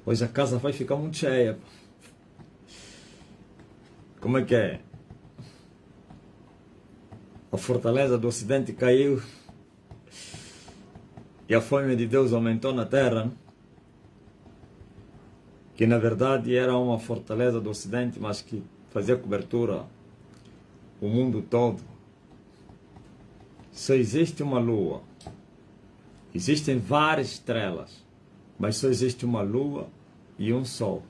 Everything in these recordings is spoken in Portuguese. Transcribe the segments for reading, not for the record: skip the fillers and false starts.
Hoje a casa vai ficar muito cheia. Como é que é? A fortaleza do Ocidente caiu e a fome de Deus aumentou na terra, que na verdade era uma fortaleza do Ocidente, mas que fazia cobertura o mundo todo. Só existe uma lua. Existem várias estrelas, mas só existe uma lua e um sol.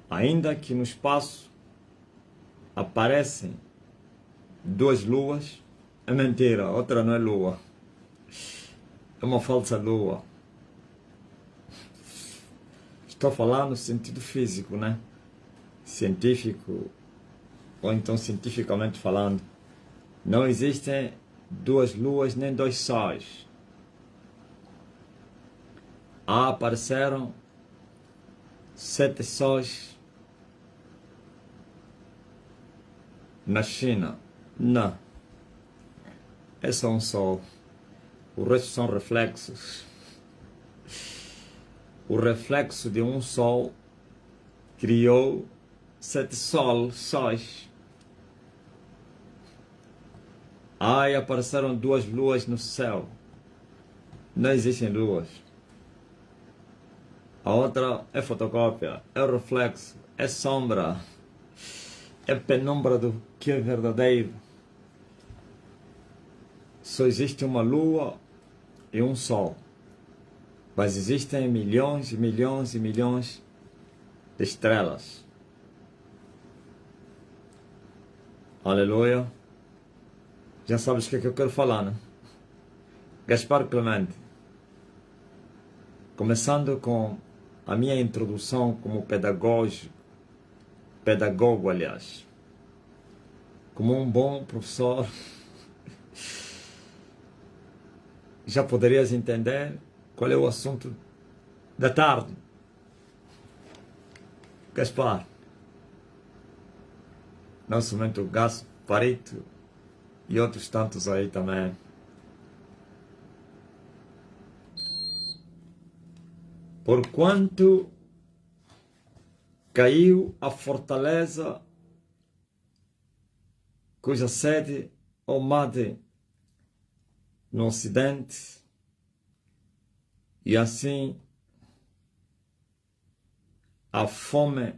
Ainda que no espaço aparecem duas luas, é mentira, outra não é lua. É uma falsa lua. Estou falando no sentido físico, né? Científico, ou então cientificamente falando. Não existem duas luas nem dois sóis. Apareceram 7 sóis na China. Não. É só um sol. O resto são reflexos. O reflexo de um sol criou 7 sóis. Aí apareceram 2 luas no céu. Não existem luas. A outra é fotocópia, é reflexo, é sombra, é penumbra do que é verdadeiro. Só existe uma lua e um sol. Mas existem milhões e milhões e milhões de estrelas. Aleluia. Já sabes o que é que eu quero falar, né? Gaspar Clemente. Começando com a minha introdução como pedagogo, aliás. Como um bom professor, já poderias entender qual é o assunto da tarde. Gaspar. Não somente o Gasparito e outros tantos aí também. Porquanto caiu a fortaleza cuja sede ou made no Ocidente, e assim a fome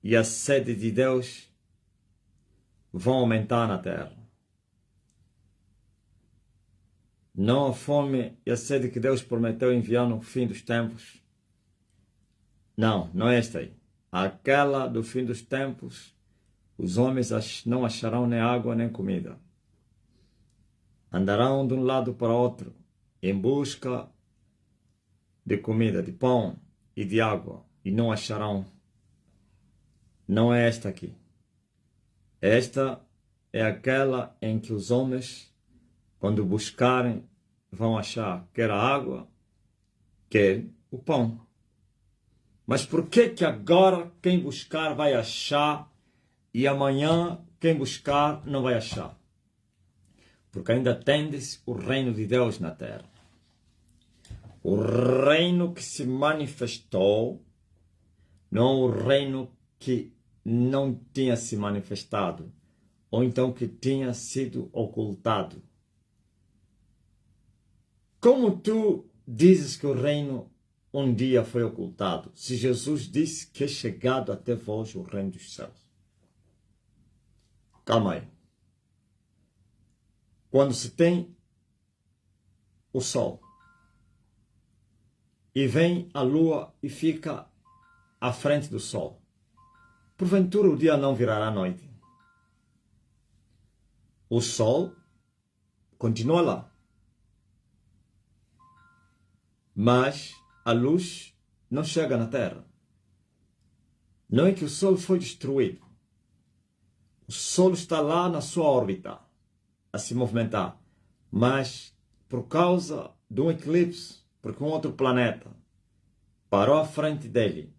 e a sede de Deus vão aumentar na terra. Não a fome e a sede que Deus prometeu enviar no fim dos tempos. Não, não é esta aí. Aquela do fim dos tempos, os homens não acharão nem água nem comida. Andarão de um lado para outro em busca de comida, de pão e de água, e não acharão. Não é esta aqui. Esta é aquela em que os homens, quando buscarem, vão achar quer a água, quer o pão. Mas por que agora quem buscar vai achar e amanhã quem buscar não vai achar? Porque ainda tendes o reino de Deus na terra. O reino que se manifestou, não o reino que não tinha se manifestado, ou então que tinha sido ocultado. Como tu dizes que o reino um dia foi ocultado, se Jesus disse que é chegado até vós o reino dos céus? Calma aí. Quando se tem o sol e vem a lua e fica à frente do sol, porventura o dia não virará noite. O sol continua lá, mas a luz não chega na terra. Não é que o sol foi destruído. O sol está lá na sua órbita, a se movimentar, mas por causa de um eclipse, porque um outro planeta parou à frente dele,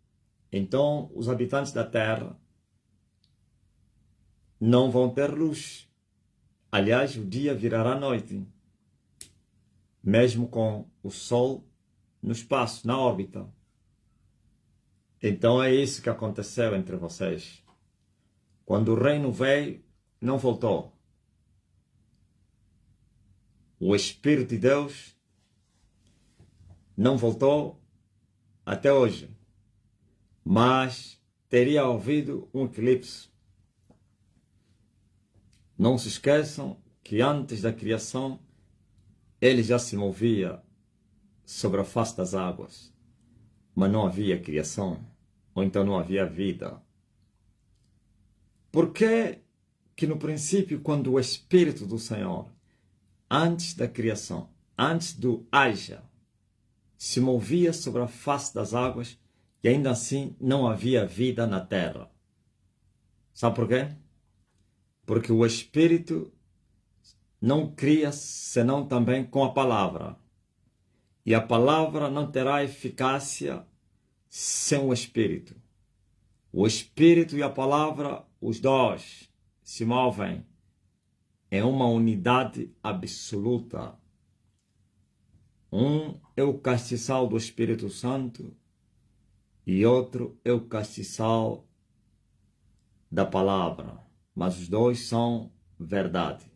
então os habitantes da Terra não vão ter luz. Aliás, o dia virará noite, mesmo com o sol no espaço, na órbita. Então é isso que aconteceu entre vocês. Quando o reino veio, não voltou. O Espírito de Deus não voltou até hoje. Mas teria havido um eclipse. Não se esqueçam que antes da criação, ele já se movia sobre a face das águas. Mas não havia criação, ou então não havia vida. Por que no princípio, quando o Espírito do Senhor, antes da criação, antes do haja, se movia sobre a face das águas, e ainda assim não havia vida na terra? Sabe por quê? Porque o Espírito não cria senão também com a palavra. E a palavra não terá eficácia sem o Espírito. O Espírito e a palavra, os dois, se movem em uma unidade absoluta. Um é o castiçal do Espírito Santo e outro é o castiçal da palavra. Mas os dois são verdade.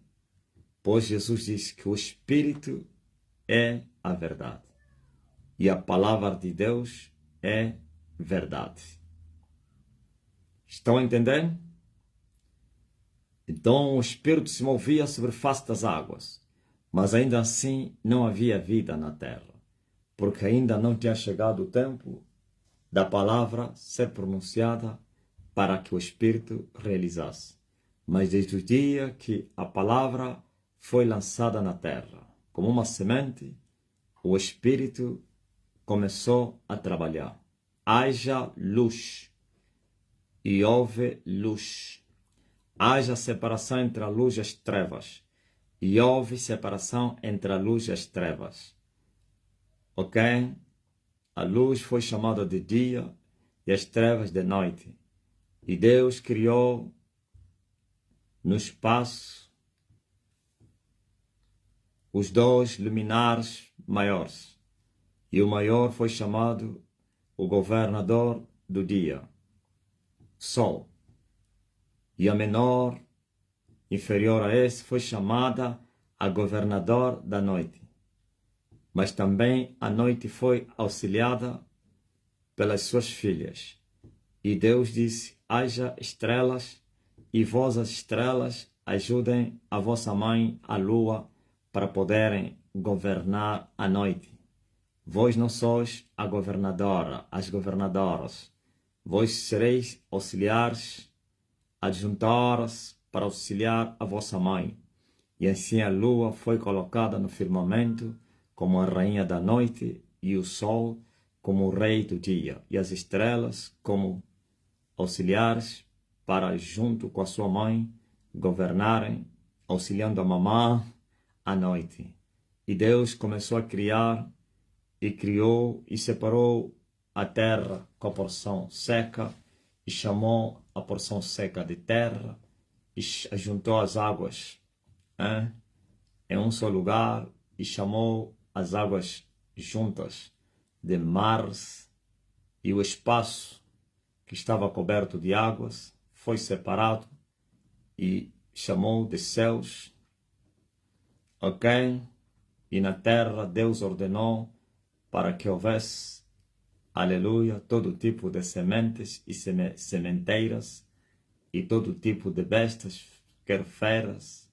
Pois Jesus disse que o Espírito é a verdade. E a palavra de Deus é verdade. Estão a entender? Então o Espírito se movia sobre a face das águas. Mas ainda assim não havia vida na terra. Porque ainda não tinha chegado o tempo da palavra ser pronunciada para que o Espírito realizasse. Mas desde o dia que a palavra foi lançada na terra, como uma semente, o Espírito começou a trabalhar. Haja luz. E houve luz. Haja separação entre a luz e as trevas. E houve separação entre a luz e as trevas. Ok? A luz foi chamada de dia e as trevas de noite. E Deus criou no espaço os dois luminares maiores. E o maior foi chamado o governador do dia, Sol. E a menor, inferior a esse, foi chamada a governador da noite. Mas também a noite foi auxiliada pelas suas filhas. E Deus disse: haja estrelas, e vós as estrelas ajudem a vossa mãe, a lua, para poderem governar a noite. Vós não sois a governadora, as governadoras. Vós sereis auxiliares, adjuntoras, para auxiliar a vossa mãe. E assim a lua foi colocada no firmamento como a rainha da noite, e o sol como o rei do dia, e as estrelas como auxiliares para, junto com a sua mãe, governarem, auxiliando a mamã à noite. E Deus começou a criar, e criou e separou a terra com a porção seca, e chamou a porção seca de terra, e juntou as águas em um só lugar, e chamou as águas juntas de mares, e o espaço que estava coberto de águas foi separado e chamou de céus. Ok? E na terra Deus ordenou para que houvesse, aleluia, todo tipo de sementes e sementeiras, e todo tipo de bestas, quer feras,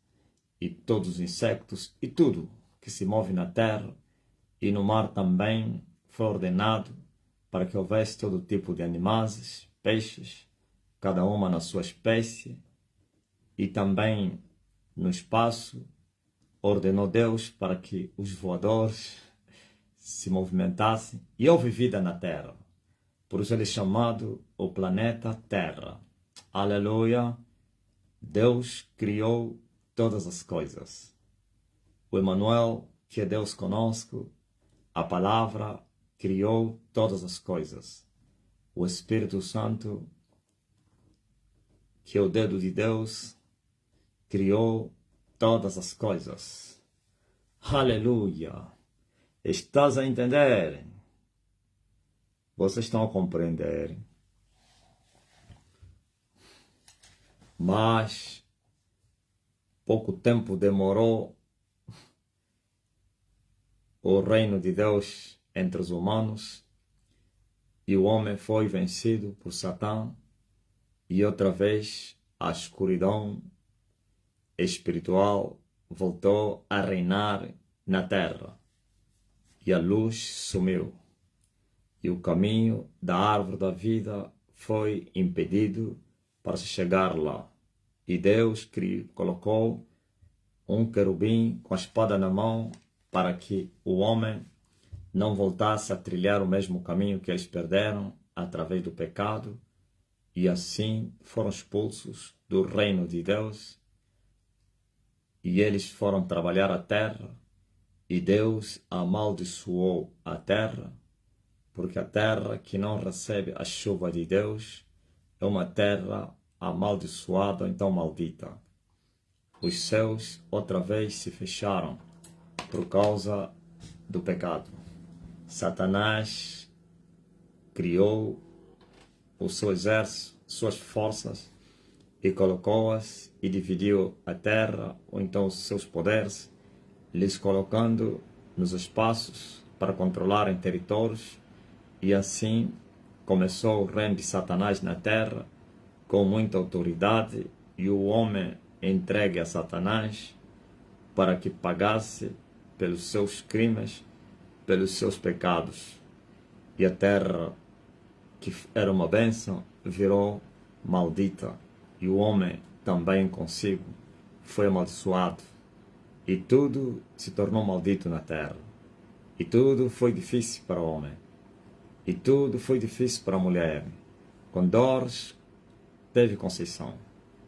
e todos os insectos, e tudo que se move na terra, e no mar também foi ordenado para que houvesse todo tipo de animais, peixes, cada uma na sua espécie, e também no espaço ordenou Deus para que os voadores se movimentassem, e houve vida na terra. Por isso ele é chamado o planeta Terra. Aleluia! Deus criou todas as coisas. O Emmanuel, que é Deus conosco, a palavra, criou todas as coisas. O Espírito Santo, que é o dedo de Deus, criou todas as coisas. Aleluia! Estás a entender? Vocês estão a compreender. Mas pouco tempo demorou o reino de Deus entre os humanos e o homem foi vencido por Satã e outra vez a escuridão espiritual voltou a reinar na terra e a luz sumiu e o caminho da árvore da vida foi impedido para se chegar lá. E Deus colocou um querubim com a espada na mão para que o homem não voltasse a trilhar o mesmo caminho que eles perderam através do pecado, e assim foram expulsos do reino de Deus, e eles foram trabalhar a terra, e Deus amaldiçoou a terra, porque a terra que não recebe a chuva de Deus é uma terra amaldiçoada, então maldita. Os céus outra vez se fecharam por causa do pecado. Satanás criou o seu exército, suas forças, e colocou-as e dividiu a terra, ou então os seus poderes, lhes colocando nos espaços para controlarem territórios, e assim começou o reino de Satanás na terra, com muita autoridade, e o homem entregue a Satanás para que pagasse pelos seus crimes, pelos seus pecados. E a terra, que era uma bênção, virou maldita. E o homem também consigo foi amaldiçoado. E tudo se tornou maldito na terra. E tudo foi difícil para o homem. E tudo foi difícil para a mulher. Com dores, teve conceição.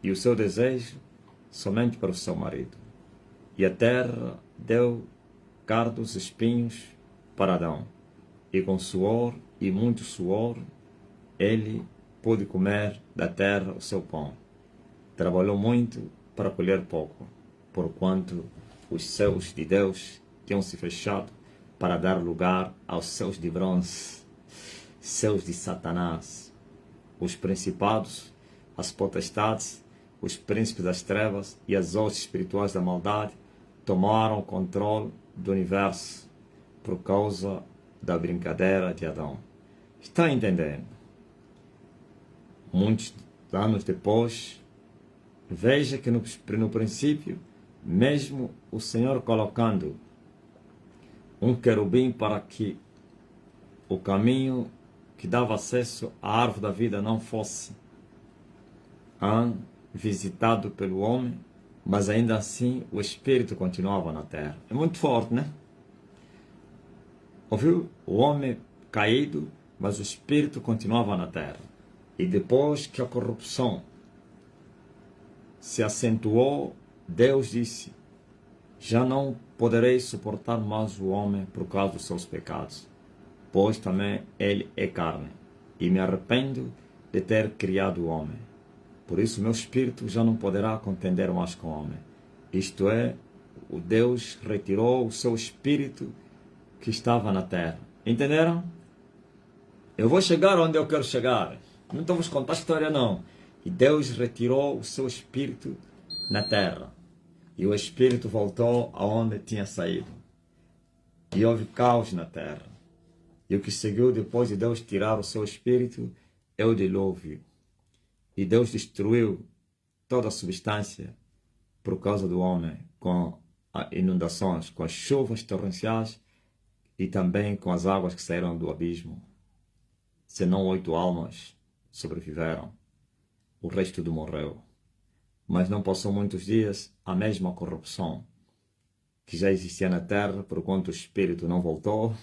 E o seu desejo somente para o seu marido. E a terra deu cardos, espinhos para Adão. E com suor e muito suor, ele pôde comer da terra o seu pão. Trabalhou muito para colher pouco, porquanto os céus de Deus tinham se fechado para dar lugar aos céus de bronze, céus de Satanás. Os principados, as potestades, os príncipes das trevas e as hostes espirituais da maldade tomaram o controle do universo por causa da brincadeira de Adão. Está entendendo? Muitos anos depois, veja que no princípio, mesmo o Senhor colocando um querubim para que o caminho que dava acesso à árvore da vida não fosse visitado pelo homem, mas ainda assim o Espírito continuava na terra. É muito forte, né? Ouviu? O homem caído, mas o Espírito continuava na terra. E depois que a corrupção se acentuou, Deus disse: já não poderei suportar mais o homem por causa dos seus pecados, pois também ele é carne, e me arrependo de ter criado o homem. Por isso meu espírito já não poderá contender mais com o homem. Isto é, o Deus retirou o seu espírito que estava na terra. Entenderam? Eu vou chegar onde eu quero chegar. Não estou vos contar a história não. E Deus retirou o seu espírito na terra. E o espírito voltou aonde tinha saído. E houve caos na terra. E o que seguiu depois de Deus tirar o seu espírito é o dilúvio. E Deus destruiu toda a substância por causa do homem, com as inundações, com as chuvas torrenciais e também com as águas que saíram do abismo. Senão 8 almas sobreviveram. O resto tudo morreu. Mas não passou muitos dias, a mesma corrupção que já existia na terra, porquanto o espírito não voltou,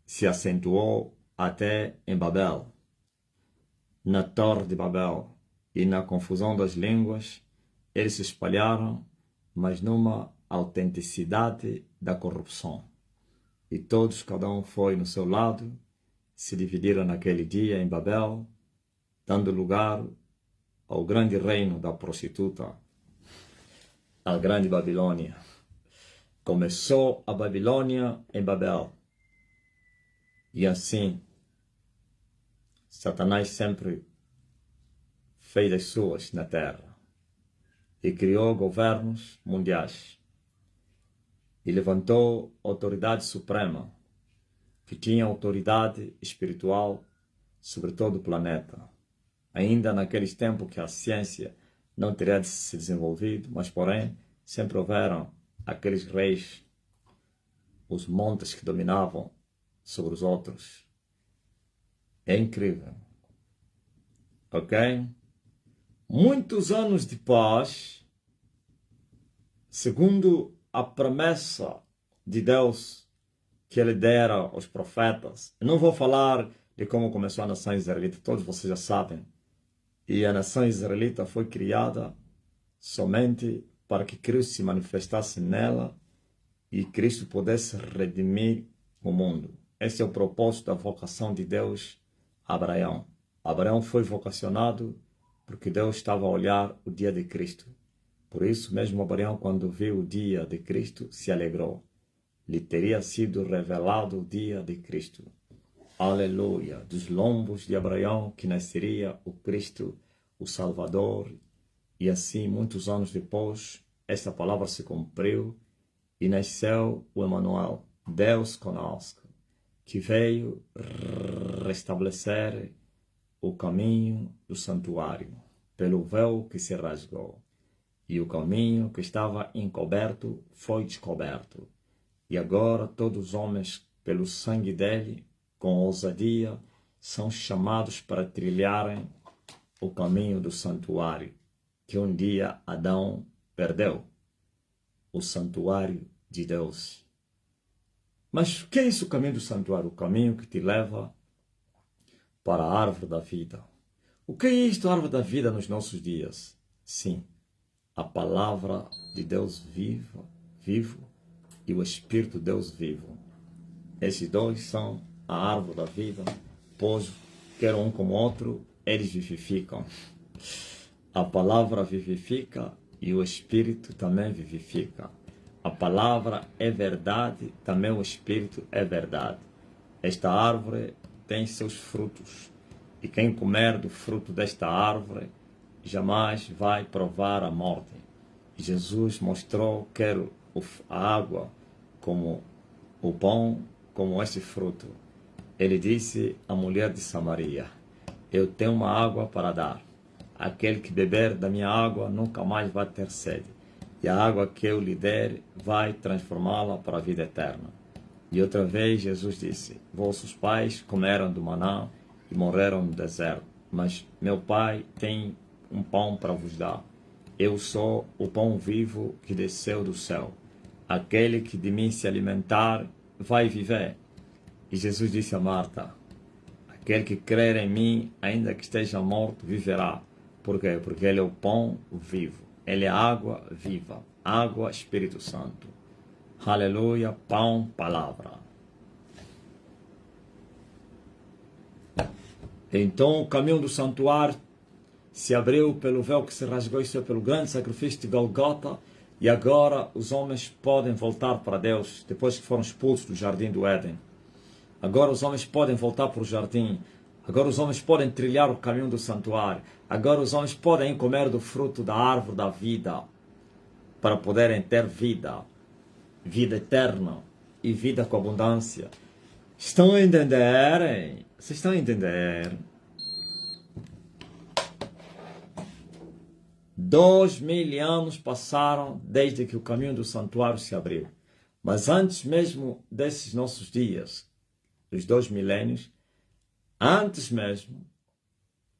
se acentuou até em Babel, na Torre de Babel, e na confusão das línguas, eles se espalharam, mas numa autenticidade da corrupção. E todos, cada um foi no seu lado, se dividiram naquele dia em Babel, dando lugar ao grande reino da prostituta, a grande Babilônia. Começou a Babilônia em Babel. E assim Satanás sempre fez as suas na terra e criou governos mundiais e levantou autoridade suprema que tinha autoridade espiritual sobre todo o planeta. Ainda naqueles tempos que a ciência não teria se desenvolvido, mas porém sempre houveram aqueles reis, os montes que dominavam sobre os outros. É incrível. Ok? Muitos anos depois, segundo a promessa de Deus que ele dera aos profetas, eu não vou falar de como começou a nação israelita, todos vocês já sabem. E a nação israelita foi criada somente para que Cristo se manifestasse nela e Cristo pudesse redimir o mundo. Esse é o propósito da vocação de Deus a Abraão. Abraão foi vocacionado porque Deus estava a olhar o dia de Cristo. Por isso mesmo Abraão, quando viu o dia de Cristo, se alegrou. Lhe teria sido revelado o dia de Cristo. Aleluia! Dos lombos de Abraão que nasceria o Cristo, o Salvador. E assim, muitos anos depois, esta palavra se cumpriu e nasceu o Emmanuel, Deus conosco, que veio restabelecer o caminho do santuário, pelo véu que se rasgou. E o caminho que estava encoberto foi descoberto. E agora todos os homens, pelo sangue dele, com ousadia, são chamados para trilharem o caminho do santuário, que um dia Adão perdeu, o santuário de Deus. Mas o que é isso, o caminho do santuário? O caminho que te leva para a árvore da vida. O que é isto, a árvore da vida, nos nossos dias? Sim, a palavra de Deus vivo e o Espírito de Deus vivo. Esses dois são a árvore da vida, pois, quer um como outro, eles vivificam. A palavra vivifica e o Espírito também vivifica. A palavra é verdade, também o Espírito é verdade. Esta árvore tem seus frutos, e quem comer do fruto desta árvore jamais vai provar a morte. Jesus mostrou que a água como o pão, como esse fruto. Ele disse à mulher de Samaria: eu tenho uma água para dar. Aquele que beber da minha água nunca mais vai ter sede. E a água que eu lhe der vai transformá-la para a vida eterna. E outra vez Jesus disse: vossos pais comeram do maná e morreram no deserto. Mas meu Pai tem um pão para vos dar. Eu sou o pão vivo que desceu do céu. Aquele que de mim se alimentar vai viver. E Jesus disse a Marta: aquele que crer em mim, ainda que esteja morto, viverá. Por quê? Porque ele é o pão vivo. Ele é a água viva. Água, Espírito Santo. Aleluia, pão, palavra. Então o caminho do santuário se abriu pelo véu que se rasgou, isso é pelo grande sacrifício de Golgota. E agora os homens podem voltar para Deus, depois que foram expulsos do jardim do Éden. Agora os homens podem voltar para o jardim. Agora os homens podem trilhar o caminho do santuário. Agora os homens podem comer do fruto da árvore da vida, para poderem ter vida, vida eterna e vida com abundância. Estão a entender? Vocês estão a entender? 2000 anos passaram desde que o caminho do santuário se abriu. Mas antes mesmo desses nossos dias, dos 2 milênios, antes mesmo,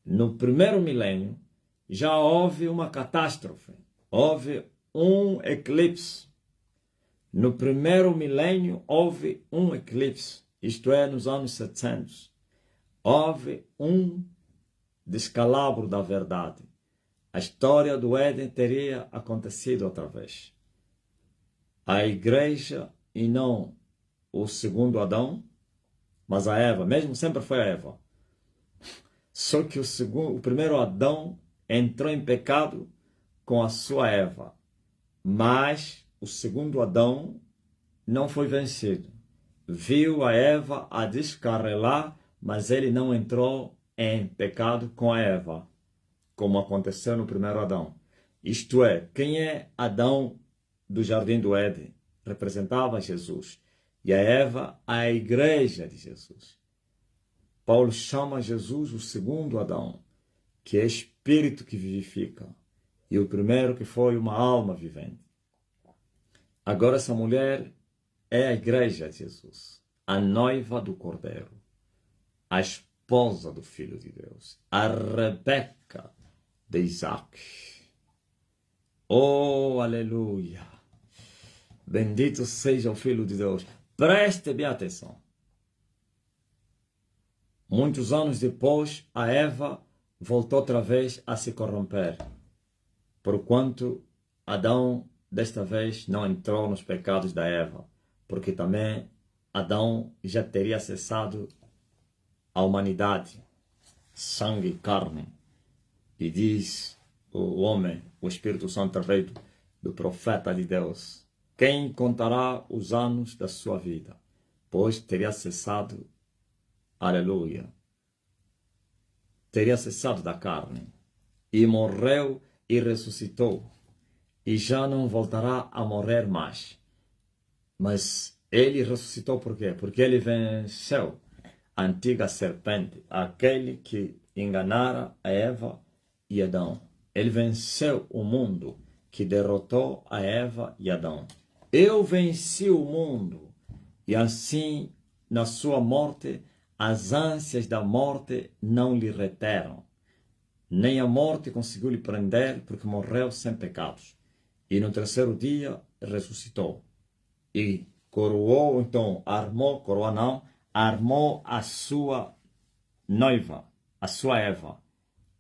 no primeiro milênio, já houve uma catástrofe. Houve um eclipse. No primeiro milênio houve um eclipse. Isto é, nos anos 700. Houve um descalabro da verdade. A história do Éden teria acontecido outra vez. A igreja, e não o segundo Adão, mas a Eva, mesmo sempre foi a Eva. Só que o primeiro Adão entrou em pecado com a sua Eva. Mas o segundo Adão não foi vencido. Viu a Eva a descarrilar, mas ele não entrou em pecado com a Eva, como aconteceu no primeiro Adão. Isto é, quem é Adão do Jardim do Éden? Representava Jesus. E a Eva, a igreja de Jesus. Paulo chama Jesus o segundo Adão, que é espírito que vivifica. E o primeiro que foi uma alma vivente. Agora essa mulher é a igreja de Jesus, a noiva do Cordeiro, a esposa do Filho de Deus, a Rebeca de Isaac. Oh, aleluia! Bendito seja o Filho de Deus. Preste bem atenção. Muitos anos depois, a Eva voltou outra vez a se corromper, porquanto Adão desta vez não entrou nos pecados da Eva, porque também Adão já teria cessado a humanidade, sangue e carne. E diz o homem, o Espírito Santo através do profeta de Deus: quem contará os anos da sua vida? Pois teria cessado, aleluia, teria cessado da carne, e morreu e ressuscitou, e já não voltará a morrer mais. Mas ele ressuscitou por quê? Porque ele venceu a antiga serpente, aquele que enganara a Eva e Adão. Ele venceu o mundo que derrotou a Eva e Adão. Eu venci o mundo, e assim, na sua morte, as ânsias da morte não lhe reteram. Nem a morte conseguiu lhe prender, porque morreu sem pecados. E no terceiro dia ressuscitou. E coroou, então, armou a sua noiva, a sua Eva.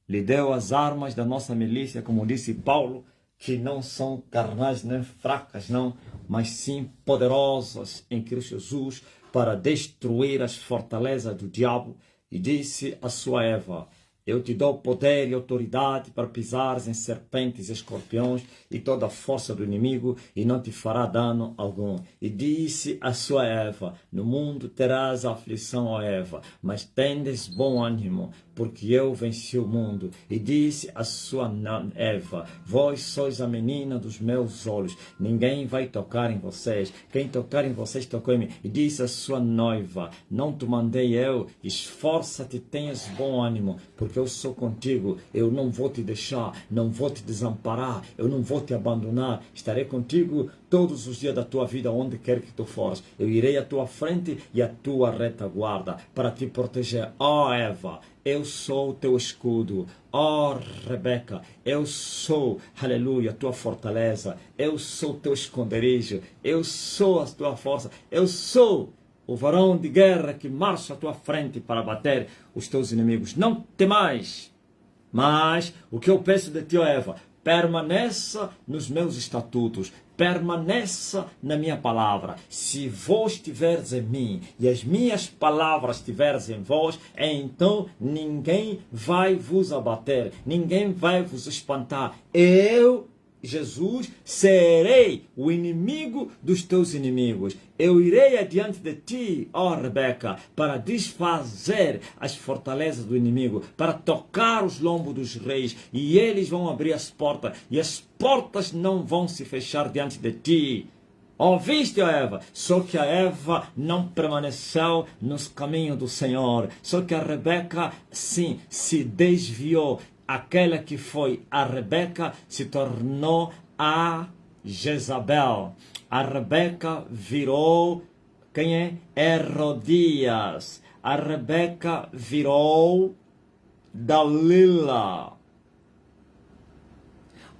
Lhe deu as armas da nossa milícia, como disse Paulo, que não são carnais nem fracas, não, mas sim poderosas em Cristo Jesus, para destruir as fortalezas do diabo. E disse a sua Eva: eu te dou poder e autoridade para pisares em serpentes e escorpiões e toda a força do inimigo, e não te fará dano algum. E disse a sua Eva: no mundo terás aflição, ó Eva, mas tendes bom ânimo, porque eu venci o mundo. E disse a sua Eva: vós sois a menina dos meus olhos, ninguém vai tocar em vocês, quem tocar em vocês tocou em mim. E disse a sua noiva: não te mandei eu, esforça-te, tenhas bom ânimo, porque eu sou contigo, eu não vou te deixar, não vou te desamparar, eu não vou te abandonar, estarei contigo todos os dias da tua vida, onde quer que tu fores. Eu irei à tua frente e à tua retaguarda, para te proteger. Ó Eva, eu sou o teu escudo. Ó Rebeca, eu sou, aleluia, tua fortaleza. Eu sou o teu esconderijo. Eu sou a tua força. Eu sou o varão de guerra que marcha à tua frente para bater os teus inimigos. Não temais. Mas o que eu peço de ti, ó Eva, permaneça nos meus estatutos, permaneça na minha palavra. Se vós estiveres em mim e as minhas palavras estiveres em vós, então ninguém vai vos abater, ninguém vai vos espantar. Eu, Jesus, serei o inimigo dos teus inimigos. Eu irei adiante de ti, ó Rebeca, para desfazer as fortalezas do inimigo, para tocar os lombos dos reis, e eles vão abrir as portas, e as portas não vão se fechar diante de ti. Ouviste, ó Eva? Só que a Eva não permaneceu nos caminhos do Senhor. Só que a Rebeca, sim, se desviou. Aquela que foi a Rebeca se tornou a Jezabel. A Rebeca virou, quem é? Herodias. A Rebeca virou Dalila.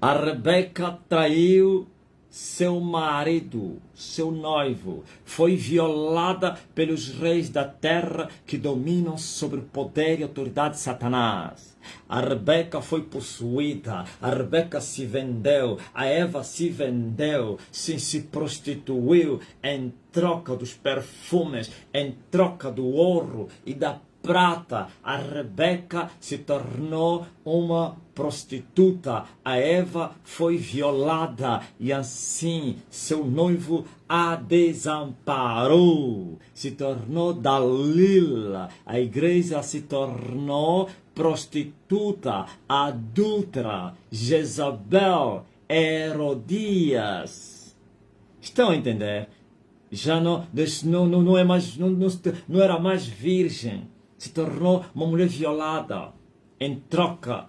A Rebeca traiu seu marido, seu noivo, foi violada pelos reis da terra que dominam sobre o poder e autoridade de Satanás. A Rebeca foi possuída, a Rebeca se vendeu, a Eva se vendeu, se prostituiu em troca dos perfumes, em troca do ouro e da prata. A Rebeca se tornou uma prostituta. A Eva foi violada e assim seu noivo a desamparou. Se tornou Dalila. A igreja se tornou prostituta, adúltera, Jezabel, Herodias. Estão a entender? Já não é mais, não era mais virgem. Se tornou uma mulher violada em troca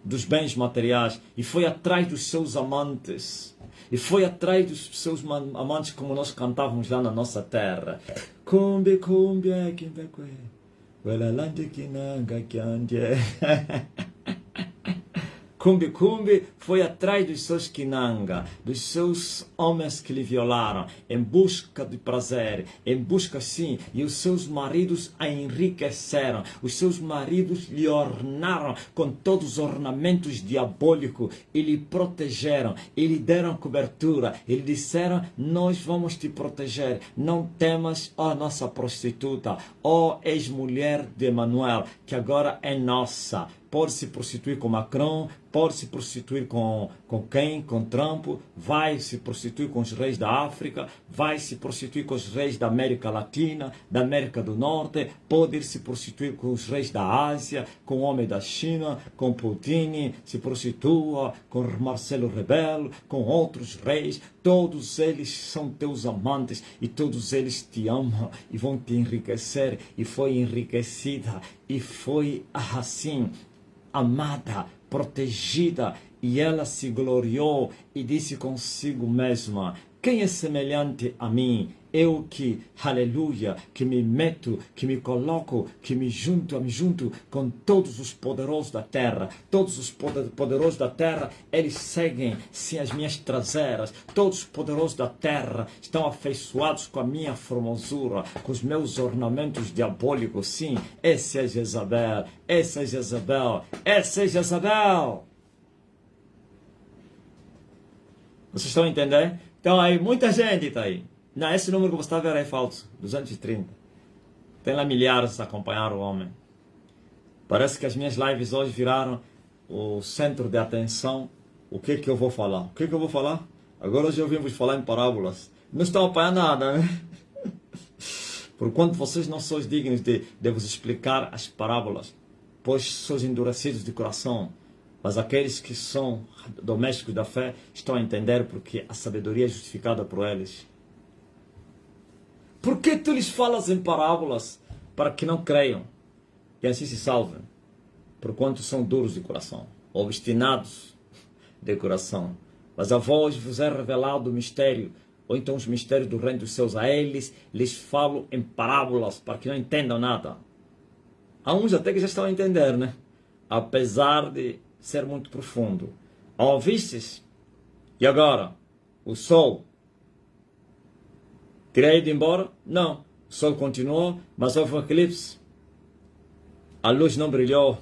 dos bens materiais e foi atrás dos seus amantes. E foi atrás dos seus amantes, como nós cantávamos lá na nossa terra. Kumbi, kumbi, kimbekwe. Welalande kinanga kyandye. Kumbi Kumbi foi atrás dos seus kinanga, dos seus homens que lhe violaram, em busca de prazer, em busca sim, e os seus maridos a enriqueceram, os seus maridos lhe ornaram com todos os ornamentos diabólicos e lhe protegeram, e lhe deram cobertura, e lhe disseram, nós vamos te proteger, não temas, ó nossa prostituta, ó ex-mulher de Emanuel, que agora é nossa. Pode se prostituir com Macron, pode se prostituir com quem? Com Trump, vai se prostituir com os reis da África, vai se prostituir com os reis da América Latina, da América do Norte, pode ir se prostituir com os reis da Ásia, com o homem da China, com Putin, se prostitua com Marcelo Rebelo, com outros reis, todos eles são teus amantes e todos eles te amam e vão te enriquecer, e foi enriquecida, e foi assim, amada, protegida, e ela se gloriou e disse consigo mesma, quem é semelhante a mim? Eu que, aleluia, que me meto, que me coloco, que me junto com todos os poderosos da terra. Todos os poderosos da terra, eles seguem sim as minhas traseiras. Todos os poderosos da terra estão afeiçoados com a minha formosura, com os meus ornamentos diabólicos. Sim, essa é Jezabel, essa é Jezabel, essa é Jezabel. Vocês estão a entender? Então aí, muita gente está aí. Não, esse número que você está vendo é falso, 230. Tem lá milhares a acompanhar o homem. Parece que as minhas lives hoje viraram o centro de atenção. O que que eu vou falar? O que que eu vou falar? Agora hoje eu vim vos falar em parábolas. Não estão a apanhar nada, né? Porquanto vocês não sois dignos de vos explicar as parábolas, pois sois endurecidos de coração. Mas aqueles que são domésticos da fé estão a entender porque a sabedoria é justificada por eles. Por que tu lhes falas em parábolas? Para que não creiam e assim se salvem. Porquanto são duros de coração, obstinados de coração. Mas a vós vos é revelado o mistério, ou então os mistérios do reino dos céus. A eles lhes falo em parábolas, para que não entendam nada. Há uns até que já estão a entender, né? Apesar de ser muito profundo. Ouvistes? E agora? O sol teria ido embora? Não. O sol continuou, mas houve um eclipse. A luz não brilhou.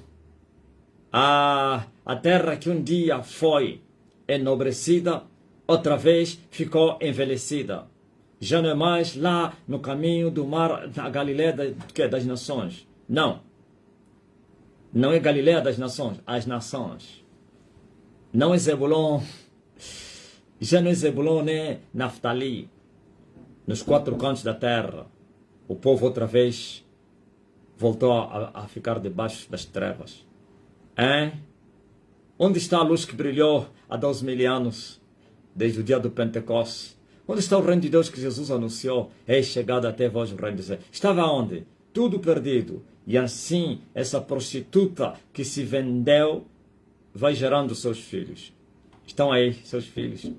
A terra que um dia foi enobrecida, outra vez ficou envelhecida. Já não é mais lá no caminho do mar, na Galileia das nações. Não. Não é Galileia das nações, as nações. Não é Zebulon. Já não é Zebulon nem Naftali. Nos quatro cantos da terra, o povo outra vez voltou a ficar debaixo das trevas. Hein? Onde está a luz que brilhou há 2000 anos, desde o dia do Pentecostes? Onde está o reino de Deus que Jesus anunciou? É chegado até vós o reino de Deus. Estava onde? Tudo perdido. E assim, essa prostituta que se vendeu vai gerando seus filhos. Estão aí, seus filhos.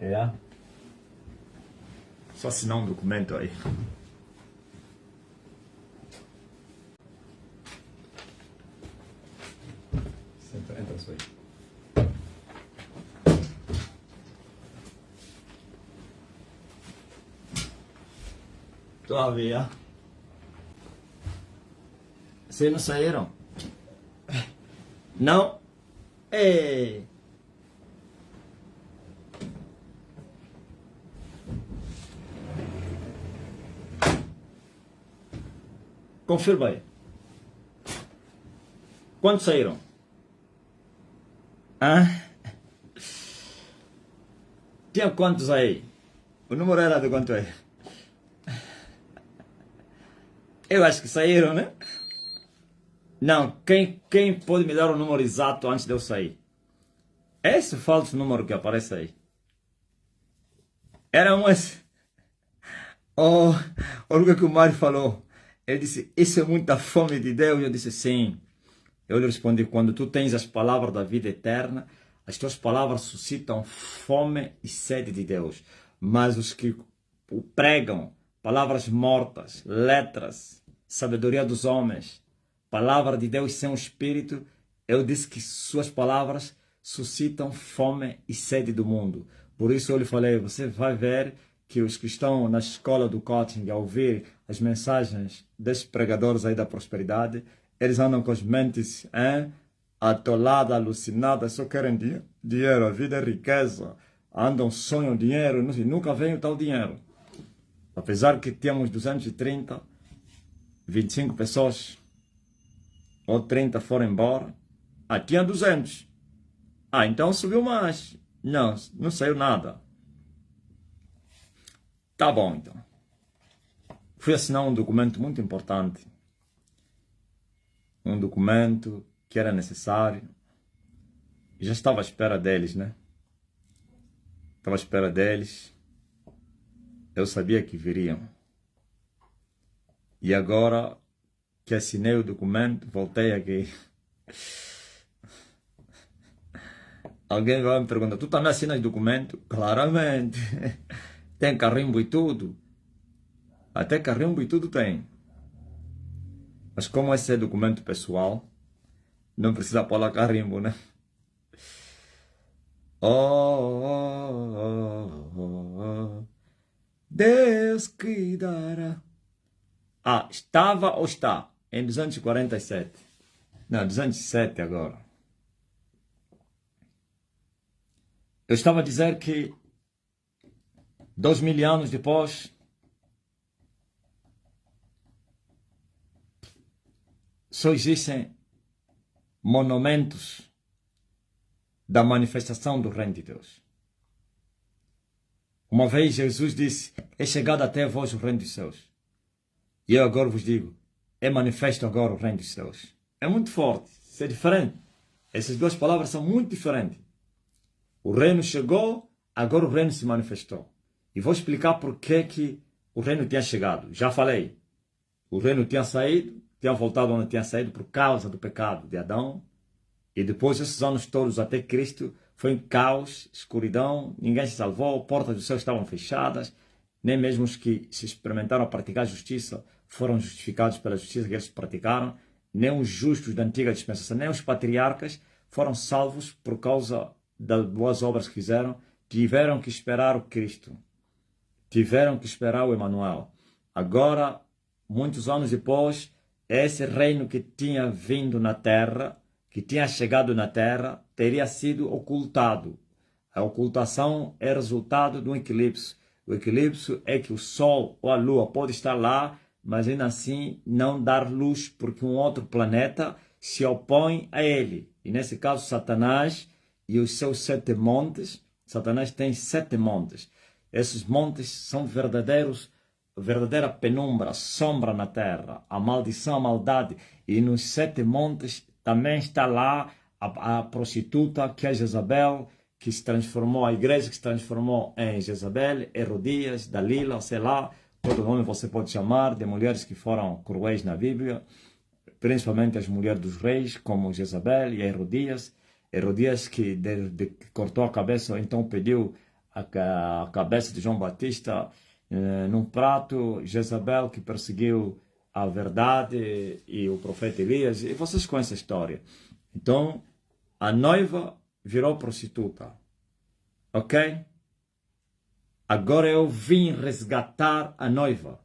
É. Só assinar um documento aí. Entra isso aí. Todavia. Vocês não saíram? Não? É. Confirma aí. Quantos saíram? Ah? Tinha quantos aí? O número era de quanto é? Eu acho que saíram, né? Não, quem pode me dar o número exato antes de eu sair? Esse falso número que aparece aí. Era um esse. Oh, olha o que o Mário falou. Ele disse, isso é muita fome de Deus. Eu disse, sim. Eu lhe respondi, quando tu tens as palavras da vida eterna, as tuas palavras suscitam fome e sede de Deus. Mas os que o pregam, palavras mortas, letras, sabedoria dos homens, palavra de Deus sem o Espírito, eu disse que suas palavras suscitam fome e sede do mundo. Por isso eu lhe falei, você vai ver que os que estão na escola do coaching a ouvir as mensagens desses pregadores aí da prosperidade, eles andam com as mentes atoladas, alucinadas, só querem dinheiro, a vida é riqueza, andam, sonham dinheiro, nunca vem o tal dinheiro. Apesar que temos 230, 25 pessoas, ou 30 foram embora, tinha 200. Então subiu mais. Não, não saiu nada. Tá bom, então. Fui assinar um documento muito importante. Um documento que era necessário. Já estava à espera deles, né? Estava à espera deles. Eu sabia que viriam. E agora que assinei o documento, voltei aqui. Alguém vai me perguntar, tu também assinas documento? Claramente. Tem carimbo e tudo. Até carimbo e tudo tem. Mas como esse é documento pessoal, não precisa pôr lá carimbo, né? Deus que dará. Estava ou está? Em 247. Não, 207 agora. Eu estava a dizer que 2000 anos depois, só existem monumentos da manifestação do reino de Deus. Uma vez Jesus disse, é chegado até vós o reino dos céus. E eu agora vos digo, é manifesto agora o reino dos céus. É muito forte, isso é diferente. Essas duas palavras são muito diferentes. O reino chegou, agora o reino se manifestou. E vou explicar por que o reino tinha chegado. Já falei. O reino tinha saído, tinha voltado onde tinha saído por causa do pecado de Adão. E depois, esses anos todos até Cristo, foi em caos, escuridão, ninguém se salvou, portas do céu estavam fechadas. Nem mesmo os que se experimentaram a praticar justiça foram justificados pela justiça que eles praticaram. Nem os justos da antiga dispensação, nem os patriarcas foram salvos por causa das boas obras que fizeram. Tiveram que esperar o Cristo. Tiveram que esperar o Emanuel. Agora, muitos anos depois, esse reino que tinha vindo na terra, que tinha chegado na terra, teria sido ocultado. A ocultação é resultado de um eclipse. O eclipse é que o Sol ou a Lua pode estar lá, mas ainda assim não dar luz, porque um outro planeta se opõe a ele. E nesse caso, Satanás e os seus 7 montes. Satanás tem 7 montes. Esses montes são verdadeira penumbra, sombra na terra, a maldição, a maldade. E nos 7 montes também está lá a prostituta, que é Jezabel, que se transformou, a igreja que se transformou em Jezabel, Herodias, Dalila, sei lá, todo nome você pode chamar, de mulheres que foram cruéis na Bíblia, principalmente as mulheres dos reis, como Jezabel e Herodias. Herodias que cortou a cabeça, então pediu a cabeça de João Batista num prato. Jezabel que perseguiu a verdade e o profeta Elias, e vocês conhecem a história. Então, a noiva virou prostituta, ok? Agora eu vim resgatar a noiva.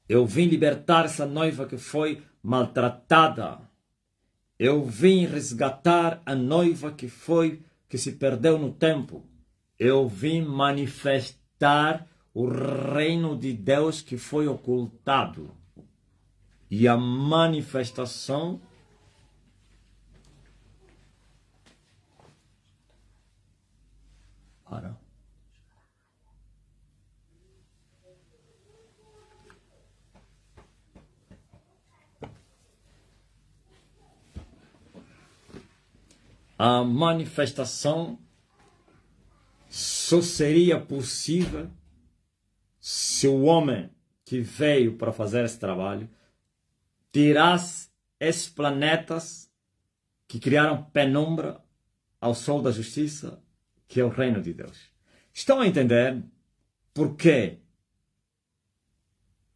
Eu vim libertar essa noiva que foi maltratada. Eu vim resgatar a noiva que se perdeu no tempo. Eu vim manifestar o reino de Deus que foi ocultado. E a manifestação a manifestação só seria possível se o homem que veio para fazer esse trabalho tirasse esses planetas que criaram penumbra ao sol da justiça, que é o reino de Deus. Estão a entender por que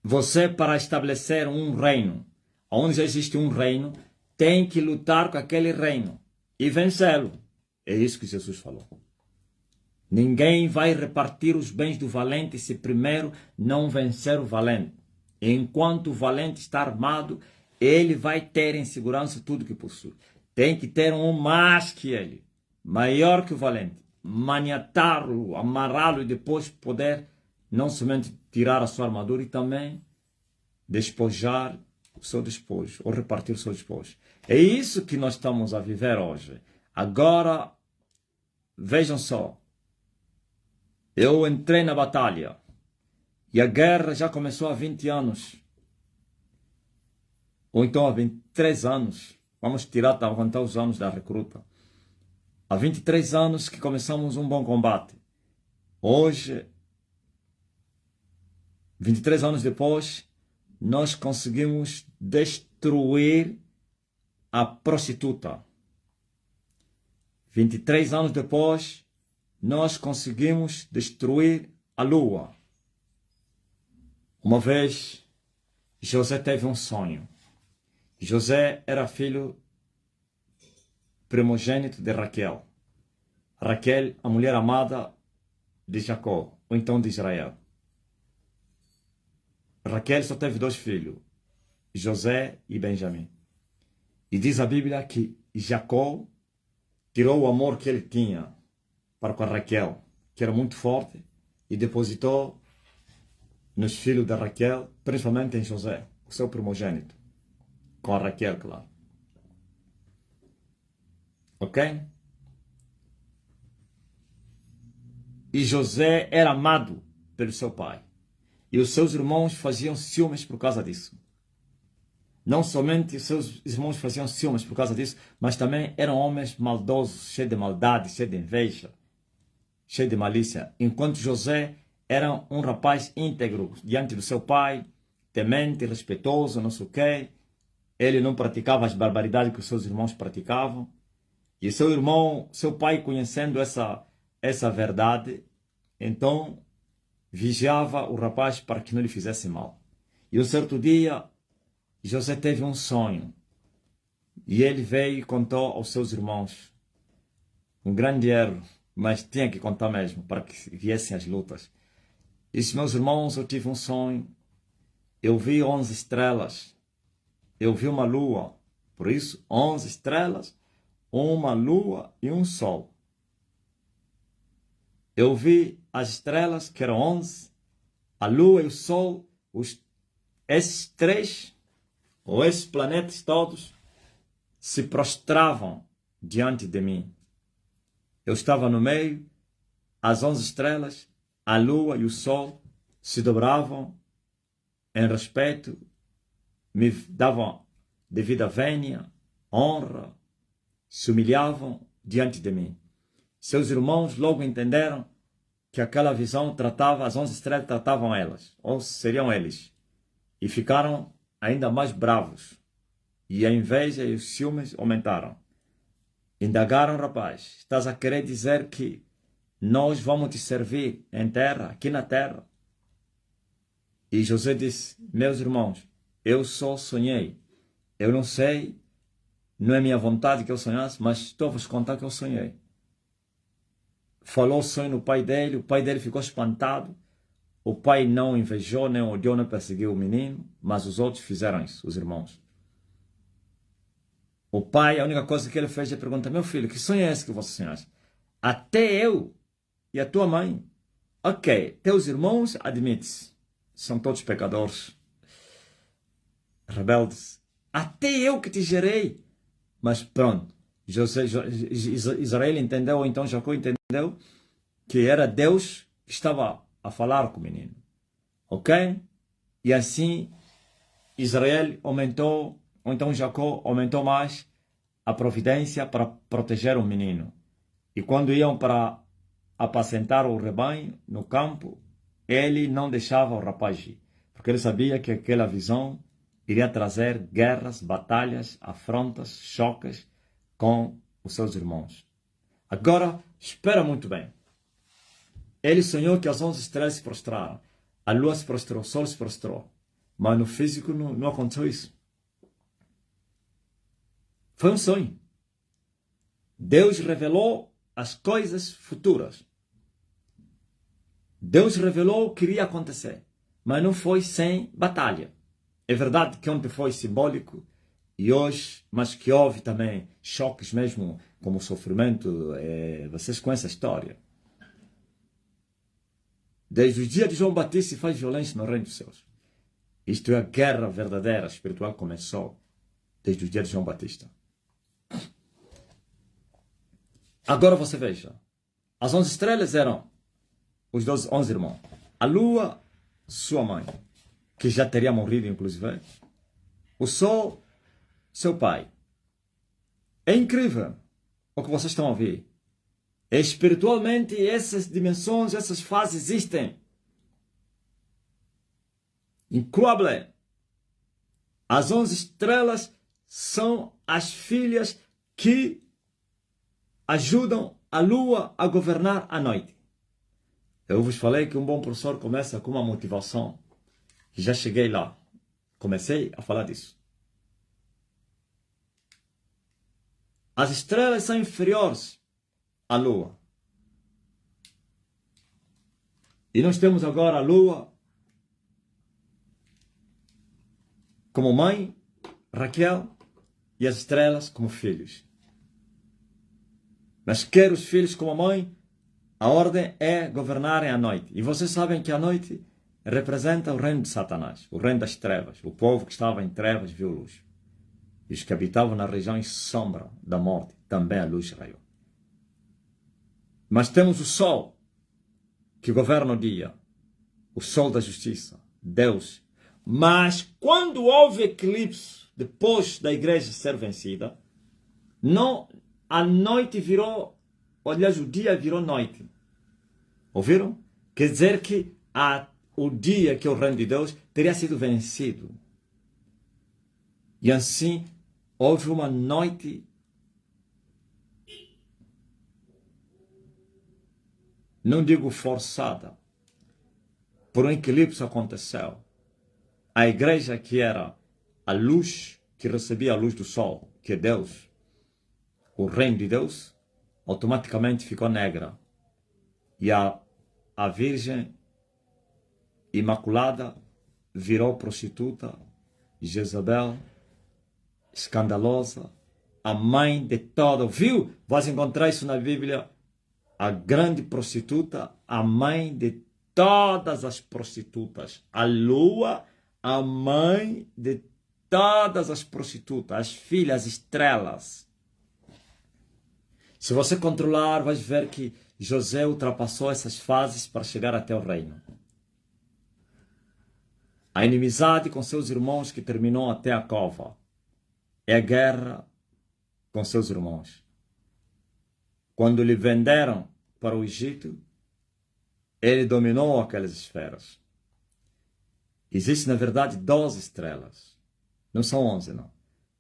você, para estabelecer um reino, onde já existe um reino, tem que lutar com aquele reino e vencê-lo? É isso que Jesus falou. Ninguém vai repartir os bens do valente se primeiro não vencer o valente. Enquanto o valente está armado, ele vai ter em segurança tudo que possui. Tem que ter um mais que ele, maior que o valente. Maniatá-lo, amarrá-lo e depois poder não somente tirar a sua armadura e também despojar o seu despojo, ou repartir o seu despojo. É isso que nós estamos a viver hoje. Agora, vejam só. Eu entrei na batalha e a guerra já começou há 20 anos. Ou então há 23 anos. Vamos tirar, contar os anos da recruta. Há 23 anos que começamos um bom combate. Hoje, 23 anos depois, nós conseguimos destruir a prostituta. 23 anos depois, nós conseguimos destruir a lua. Uma vez, José teve um sonho. José era filho primogênito de Raquel. Raquel, a mulher amada de Jacó, ou então de Israel. Raquel só teve 2 filhos, José e Benjamim. E diz a Bíblia que Jacó tirou o amor que ele tinha para com a Raquel, que era muito forte, e depositou nos filhos da Raquel, principalmente em José, o seu primogênito. Com a Raquel, claro. Ok? E José era amado pelo seu pai. E os seus irmãos faziam ciúmes por causa disso. Não somente os seus irmãos faziam ciúmes por causa disso, mas também eram homens maldosos, cheios de maldade, cheios de inveja, cheios de malícia. Enquanto José era um rapaz íntegro diante do seu pai, temente, respeitoso, não sei o quê. Ele não praticava as barbaridades que os seus irmãos praticavam. E seu irmão, seu pai, conhecendo essa verdade, então vigiava o rapaz para que não lhe fizesse mal. E um certo dia, José teve um sonho. E ele veio e contou aos seus irmãos. Um grande erro, mas tinha que contar mesmo, para que viessem as lutas. Disse: meus irmãos, eu tive um sonho. Eu vi 11 estrelas. Eu vi uma lua. Por isso, 11 estrelas, uma lua e um sol. Eu vi as estrelas, que eram 11, a lua e o sol, esses 3, ou esses planetas todos, se prostravam diante de mim. Eu estava no meio, as 11 estrelas, a lua e o sol se dobravam em respeito, me davam devida vénia, honra, se humilhavam diante de mim. Seus irmãos logo entenderam que aquela visão tratava, as 11 estrelas tratavam elas, ou seriam eles, e ficaram ainda mais bravos. E a inveja e os ciúmes aumentaram. Indagaram: rapaz, estás a querer dizer que nós vamos te servir em terra, aqui na terra? E José disse: meus irmãos, eu só sonhei. Eu não sei, não é minha vontade que eu sonhasse, mas estou a vos contar que eu sonhei. Falou o sonho no pai dele, o pai dele ficou espantado. O pai não invejou, nem odiou, nem perseguiu o menino, mas os outros fizeram isso, os irmãos. O pai, a única coisa que ele fez é perguntar: meu filho, que sonho é esse que você sonhaste? Até eu e a tua mãe. Ok, teus irmãos, admite-se, são todos pecadores, rebeldes. Até eu que te gerei. Mas pronto, Israel entendeu, ou então Jacó entendeu, que era Deus que estava a falar com o menino. Ok? E assim Israel aumentou, ou então Jacó aumentou mais a providência para proteger o menino. E quando iam para apacentar o rebanho no campo, ele não deixava o rapaz ir, porque ele sabia que aquela visão iria trazer guerras, batalhas, afrontas, choques com os seus irmãos. Agora, espera muito bem. Ele sonhou que as 11 estrelas se prostraram, a lua se prostrou, o sol se prostrou, mas no físico não aconteceu isso. Foi um sonho. Deus revelou as coisas futuras. Deus revelou o que iria acontecer, mas não foi sem batalha. É verdade que ontem foi simbólico e hoje, mas que houve também choques mesmo, como o sofrimento. Vocês conhecem a história. Desde o dia de João Batista se faz violência no reino dos céus. Isto é, a guerra verdadeira, espiritual, começou desde o dia de João Batista. Agora você veja. As 11 estrelas eram os 11 irmãos. A lua, sua mãe, que já teria morrido, inclusive. O sol, seu pai. É incrível o que vocês estão a ouvir. Espiritualmente, essas dimensões, essas fases existem. Incrível. As 11 estrelas são as filhas que ajudam a lua a governar a noite. Eu vos falei que um bom professor começa com uma motivação. Já cheguei lá. Comecei a falar disso. As estrelas são inferiores à lua. E nós temos agora a lua como mãe, Raquel, e as estrelas como filhos. Mas quer os filhos como mãe, a ordem é governarem a noite. E vocês sabem que a noite representa o reino de Satanás, o reino das trevas. O povo que estava em trevas viu luz. E os que habitavam na região em sombra da morte, também a luz raiou. Mas temos o sol, que governa o dia. O sol da justiça, Deus. Mas quando houve eclipse, depois da igreja ser vencida, não, a noite virou, aliás, o dia virou noite. Ouviram? Quer dizer que o dia que é o reino de Deus teria sido vencido. E assim, houve uma noite, não digo forçada, por um eclipse aconteceu. A igreja que era a luz, que recebia a luz do sol, que é Deus, o reino de Deus, automaticamente ficou negra. E a Virgem Imaculada virou prostituta, Jezabel, escandalosa, a mãe de todo. Viu? Vais encontrar isso na Bíblia. A grande prostituta, a mãe de todas as prostitutas. A lua, a mãe de todas as prostitutas, as filhas estrelas. Se você controlar, vai ver que José ultrapassou essas fases para chegar até o reino. A inimizade com seus irmãos que terminou até a cova é a guerra com seus irmãos. Quando lhe venderam para o Egito, ele dominou aquelas esferas. Existem, na verdade, 12 estrelas. Não são 11, não.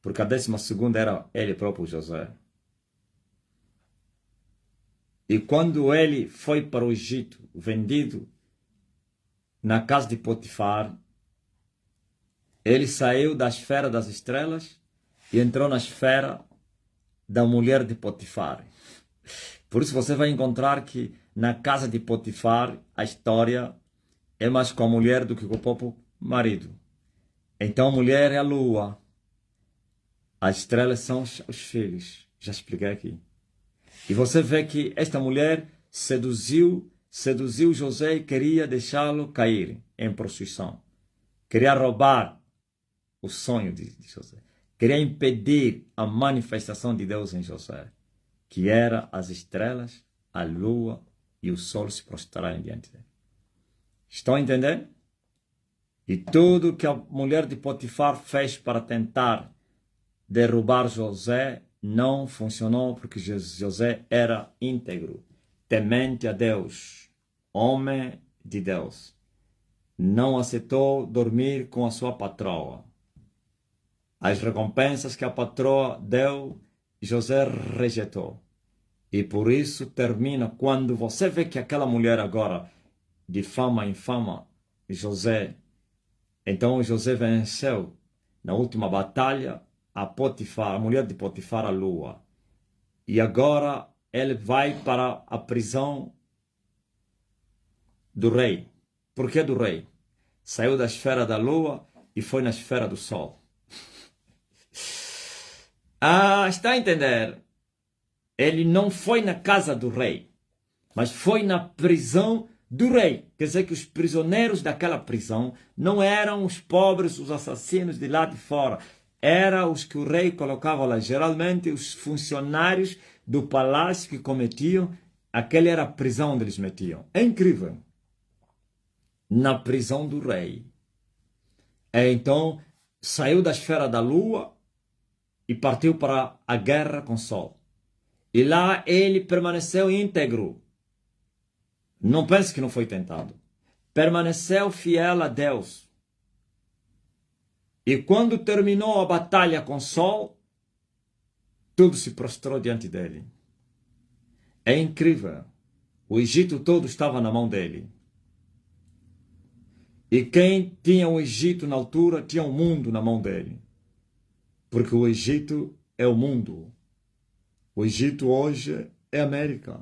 Porque a 12ª era ele próprio, José. E quando ele foi para o Egito, vendido na casa de Potifar, ele saiu da esfera das estrelas e entrou na esfera da mulher de Potifar. Por isso você vai encontrar que na casa de Potifar a história é mais com a mulher do que com o próprio marido. Então a mulher é a lua. As estrelas são os filhos. Já expliquei aqui. E você vê que esta mulher seduziu José e queria deixá-lo cair em prostituição. Queria roubar o sonho de José. Queria impedir a manifestação de Deus em José, que era as estrelas, a lua e o sol se prostrarem diante dele. Estão a entender? E tudo que a mulher de Potifar fez para tentar derrubar José não funcionou, porque José era íntegro, temente a Deus, homem de Deus. Não aceitou dormir com a sua patroa. As recompensas que a patroa deu, José rejeitou. E por isso termina, quando você vê que aquela mulher agora, de fama em fama, José, então José venceu na última batalha a Potifar, a mulher de Potifar, a lua. E agora ele vai para a prisão do rei. Por que do rei? Saiu da esfera da lua e foi na esfera do sol. Está a entender? Ele não foi na casa do rei, mas foi na prisão do rei. Quer dizer que os prisioneiros daquela prisão não eram os pobres, os assassinos de lá de fora. Eram os que o rei colocava lá. Geralmente os funcionários do palácio que cometiam, aquela era a prisão onde eles metiam. É incrível. Na prisão do rei. Então, saiu da esfera da lua e partiu para a guerra com o sol. E lá ele permaneceu íntegro. Não pense que não foi tentado. Permaneceu fiel a Deus. E quando terminou a batalha com o sol, tudo se prostrou diante dele. É incrível. O Egito todo estava na mão dele. E quem tinha o Egito na altura tinha o mundo na mão dele. Porque o Egito é o mundo. O Egito hoje é América.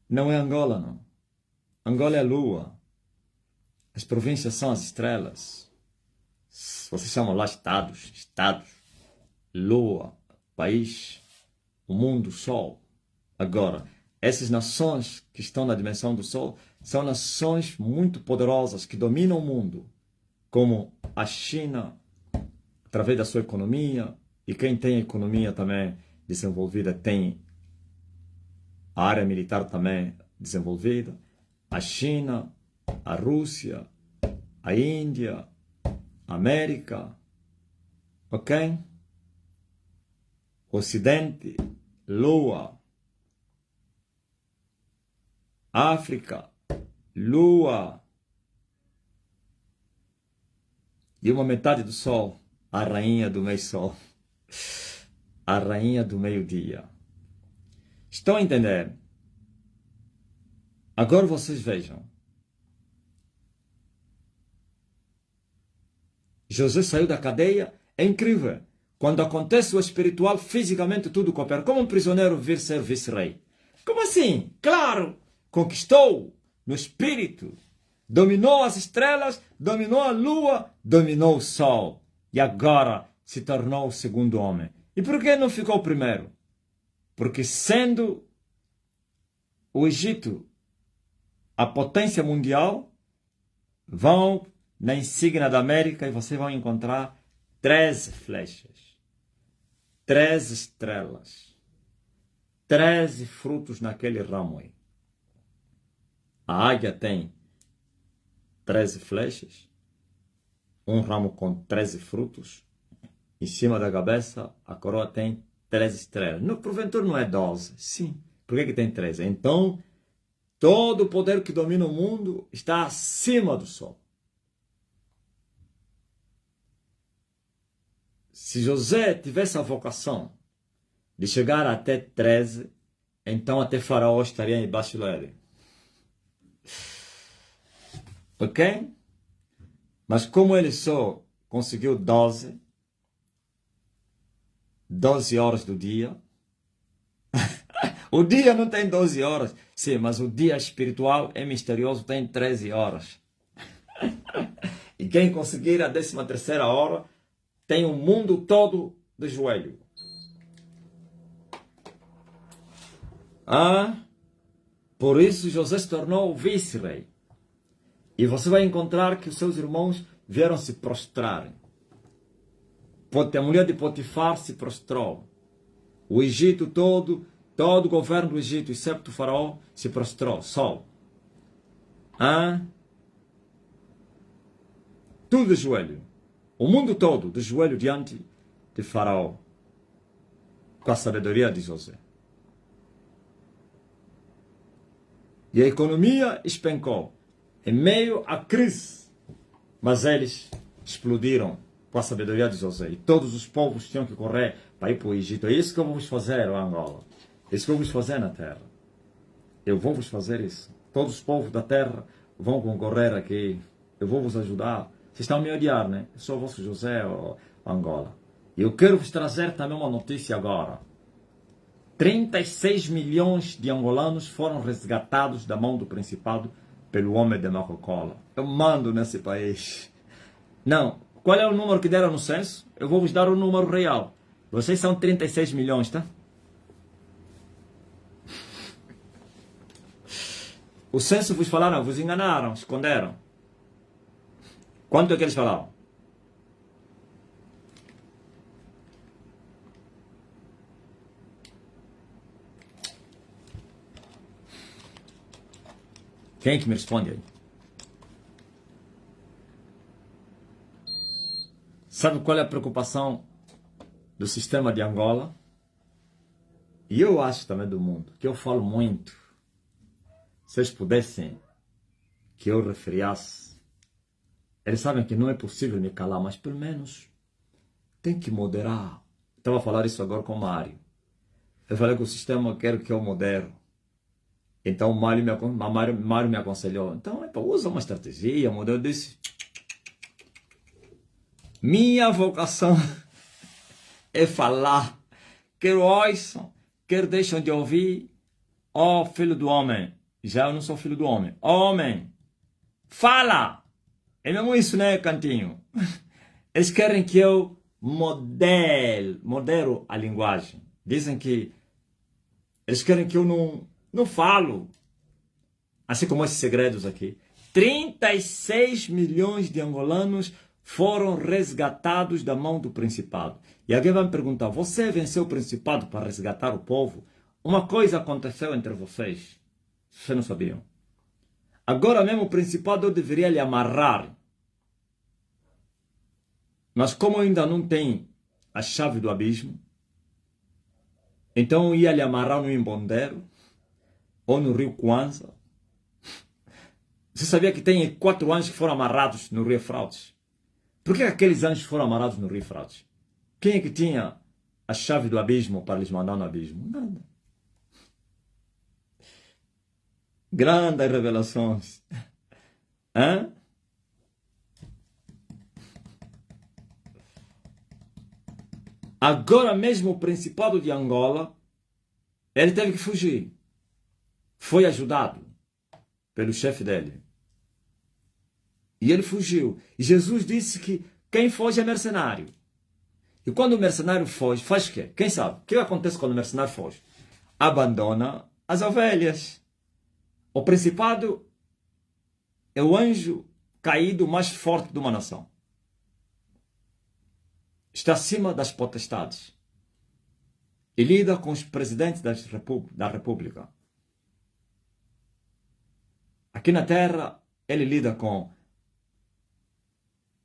Não é Angola, não. Angola é a lua. As províncias são as estrelas. Vocês chamam lá estados. Lua, país, o mundo, sol. Agora, essas nações que estão na dimensão do sol são nações muito poderosas que dominam o mundo, como a China, através da sua economia, e quem tem a economia também desenvolvida tem a área militar também desenvolvida, a China, a Rússia, a Índia, a América, ok? Ocidente, Lua, África, Lua, e uma metade do Sol, a rainha do meio-sol, a rainha do meio-dia. Estão a entender? Agora vocês vejam. José saiu da cadeia, é incrível. Quando acontece o espiritual, fisicamente tudo coopera. Como um prisioneiro vir ser vice-rei. Como assim? Claro, conquistou no espírito. Dominou as estrelas, dominou a lua, dominou o sol. E agora se tornou o segundo homem. E por que não ficou o primeiro? Porque sendo o Egito a potência mundial, vão na insígnia da América e vocês vão encontrar 13 flechas, 13 estrelas, 13 frutos naquele ramo aí. A águia tem 13 flechas, um ramo com 13 frutos. Em cima da cabeça, a coroa tem 13 estrelas. No, porventura não é 12. Sim. Por que tem 13? Então, todo o poder que domina o mundo está acima do sol. Se José tivesse a vocação de chegar até 13, então até Faraó estaria embaixo dele. Ok? Mas como ele só conseguiu 12 horas do dia, o dia não tem 12 horas, sim, mas o dia espiritual é misterioso, tem 13 horas. E quem conseguir a 13ª hora, tem o mundo todo de joelho. Ah, por isso José se tornou vice-rei. E você vai encontrar que os seus irmãos vieram se prostrar. A mulher de Potifar se prostrou. O Egito todo o governo do Egito, excepto o faraó, se prostrou. Só. Ah, tudo de joelho. O mundo todo de joelho diante de faraó. Com a sabedoria de José. E a economia espencou em meio à crise. Mas eles explodiram com a sabedoria de José. E todos os povos tinham que correr para ir para o Egito. É isso que eu vou vos fazer, Angola. É isso que eu vou vos fazer na terra. Eu vou vos fazer isso. Todos os povos da terra vão concorrer aqui. Eu vou vos ajudar. Vocês estão a me odiar, né? Eu sou o vosso José, Angola. E eu quero vos trazer também uma notícia agora. 36 milhões de angolanos foram resgatados da mão do Principado pelo homem de Macocola. Eu mando nesse país. Não, qual é o número que deram no censo? Eu vou vos dar o número real. Vocês são 36 milhões, tá? O censo vos falaram, vos enganaram, esconderam. Quanto é que eles falaram? Quem é que me responde aí? Sabe qual é a preocupação do sistema de Angola? E eu acho também do mundo, que eu falo muito. Se vocês pudessem que eu refriasse, eles sabem que não é possível me calar, mas pelo menos tem que moderar. Estava a falar isso agora com o Mário. Eu falei que o sistema quer que eu modere. Então o Mário me aconselhou. Então, usa uma estratégia, modelo. Eu disse, minha vocação é falar. Quer ouçam, quer deixam de ouvir. Ó filho do homem. Já eu não sou filho do homem. Homem, fala. É mesmo isso, né, Cantinho? Eles querem que eu modero a linguagem. Dizem que eles querem que eu não falo. Assim como esses segredos aqui. 36 milhões de angolanos foram resgatados da mão do Principado. E alguém vai me perguntar, você venceu o Principado para resgatar o povo? Uma coisa aconteceu entre vocês. Vocês não sabiam. Agora mesmo o Principado eu deveria lhe amarrar. Mas como ainda não tem a chave do abismo, então eu ia lhe amarrar no Imbondeiro ou no Rio Kwanza. Você sabia que tem 4 anjos que foram amarrados no Rio Fraudes? Por que aqueles anjos foram amarrados no Rio Fraudes? Quem é que tinha a chave do abismo para lhes mandar no abismo? Nada. Grandes revelações. Hã? Agora mesmo o Principado de Angola, ele teve que fugir. Foi ajudado pelo chefe dele. E ele fugiu. E Jesus disse que quem foge é mercenário. E quando o mercenário foge, faz o quê? Quem sabe? O que acontece quando o mercenário foge? Abandona as ovelhas. O Principado é o anjo caído mais forte de uma nação. Está acima das potestades. E lida com os presidentes da República. Aqui na Terra, ele lida com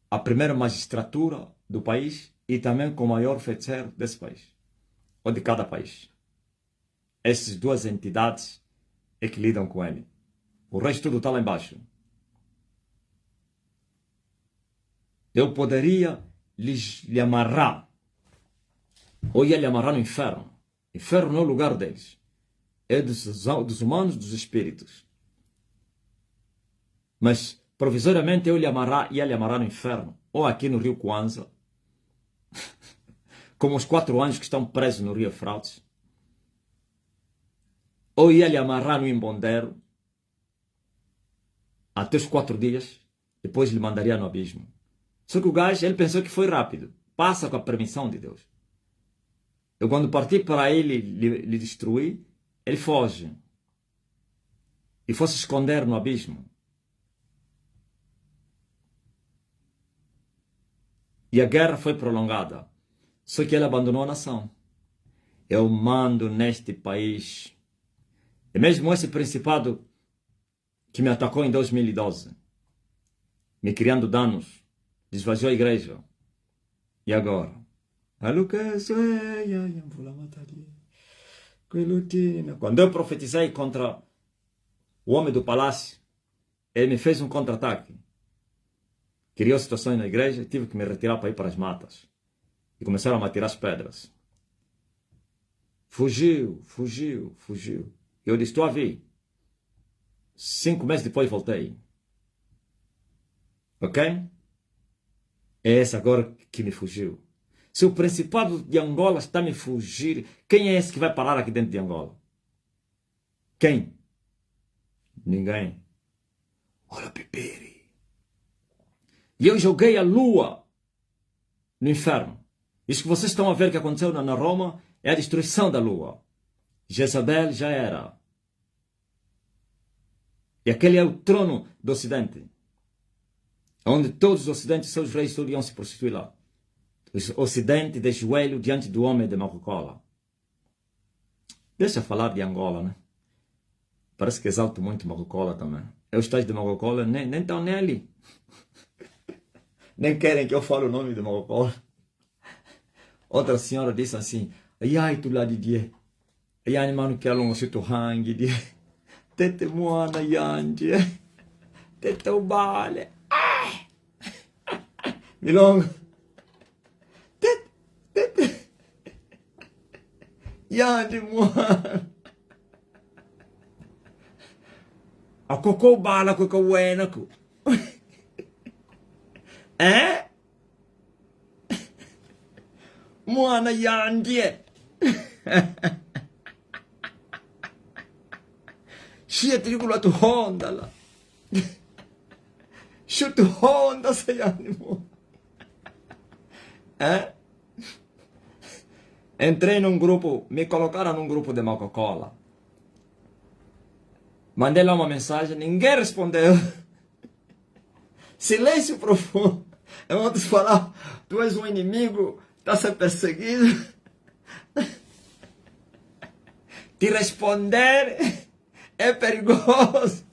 a primeira magistratura do país e também com o maior feiticeiro desse país, ou de cada país. Essas duas entidades é que lidam com ele. O resto tudo está lá embaixo. Eu poderia lhe amarrar, ou ia lhe amarrar no inferno. Inferno não é o lugar deles. É dos humanos, dos espíritos. Mas, provisoriamente, eu ia lhe amarrar no inferno. Ou aqui no Rio Kwanza. Como os 4 anjos que estão presos no Rio Fraudes. Ou ia lhe amarrar no Imbondeiro. Até os 4 dias. Depois lhe mandaria no abismo. Só que o gajo, ele pensou que foi rápido. Passa com a permissão de Deus. Eu quando parti para ele lhe destruir, ele foge. E foi se esconder no abismo. E a guerra foi prolongada. Só que ele abandonou a nação. Eu mando neste país. E mesmo esse principado que me atacou em 2012, me criando danos, desvaziou a igreja. E agora? Quando eu profetizei contra o homem do palácio, ele me fez um contra-ataque. Criou situações na igreja, tive que me retirar para ir para as matas. E começaram a me atirar as pedras. Fugiu. Eu disse, estou a ver. 5 meses depois voltei. Ok? É esse agora que me fugiu. Se o Principado de Angola está a me fugir, quem é esse que vai parar aqui dentro de Angola? Quem? Ninguém. Olha, Piperi. E eu joguei a lua no inferno. Isso que vocês estão a ver que aconteceu na Roma é a destruição da lua. Jezabel já era. E aquele é o trono do Ocidente. Onde todos os ocidentes e seus reis iriam se prostituir lá. O Ocidente de joelho diante do homem de Coca-Cola. Deixa eu falar de Angola, né? Parece que exalto muito Coca-Cola também. Os tais de Coca-Cola nem estão nem ali. Nem querem que eu fale o nome de Coca-Cola. Outra senhora disse assim, ai, tu lá de dia. Ai, mano, que ela não se tu hangue, de. Tete moana, yande. Tete o bale. Ai! Milongo. Tete. Yande, moana. A cocô bala, cocô buena, cu. Moana, yande. Shia tricula tu Honda lá. Chuto Honda, sei ânimo. Entrei num grupo, me colocaram num grupo de Coca-Cola. Mandei lá uma mensagem, ninguém respondeu. Silêncio profundo. Eu vou te falar, tu és um inimigo, está sendo perseguido. Te responder é perigoso.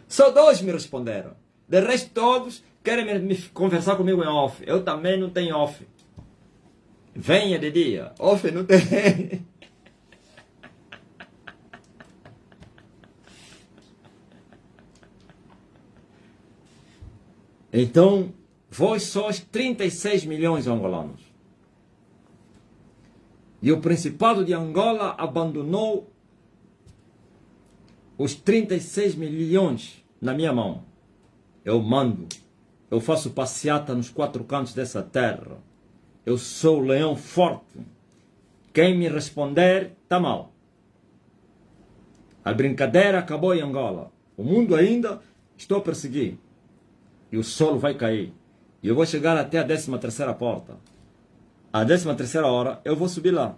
Só 2 me responderam. De resto, todos querem me conversar comigo em off. Eu também não tenho off. Venha de dia. Off não tem. Então, vós sois 36 milhões de angolanos. E o Principado de Angola abandonou os 36 milhões na minha mão. Eu mando. Eu faço passeata nos 4 cantos dessa terra. Eu sou o leão forte. Quem me responder, está mal. A brincadeira acabou em Angola. O mundo ainda estou a perseguir. E o solo vai cair. E eu vou chegar até a 13ª porta. A 13ª hora, eu vou subir lá.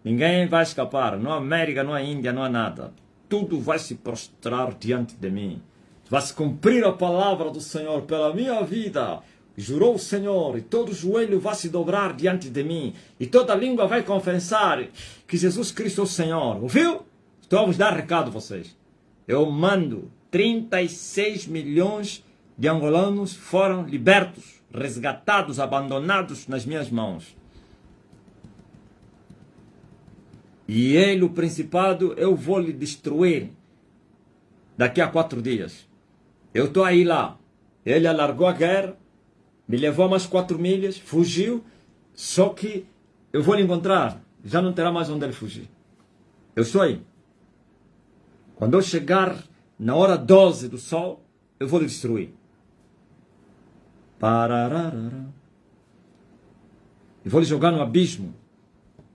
Ninguém vai escapar. Não há América, não há Índia, não há nada. Tudo vai se prostrar diante de mim. Vai se cumprir a palavra do Senhor pela minha vida. Jurou o Senhor, e todo joelho vai se dobrar diante de mim. E toda língua vai confessar que Jesus Cristo é o Senhor. Ouviu? Estou a vos dar recado, vocês. Eu mando 36 milhões de angolanos foram libertos, resgatados, abandonados nas minhas mãos. E ele, o Principado, eu vou lhe destruir daqui a 4 dias. Eu estou aí lá. Ele alargou a guerra, me levou a mais 4 milhas, fugiu, só que eu vou lhe encontrar. Já não terá mais onde ele fugir. Eu estou aí. Quando eu chegar na hora 12 do sol, eu vou lhe destruir. Eu vou lhe jogar no abismo.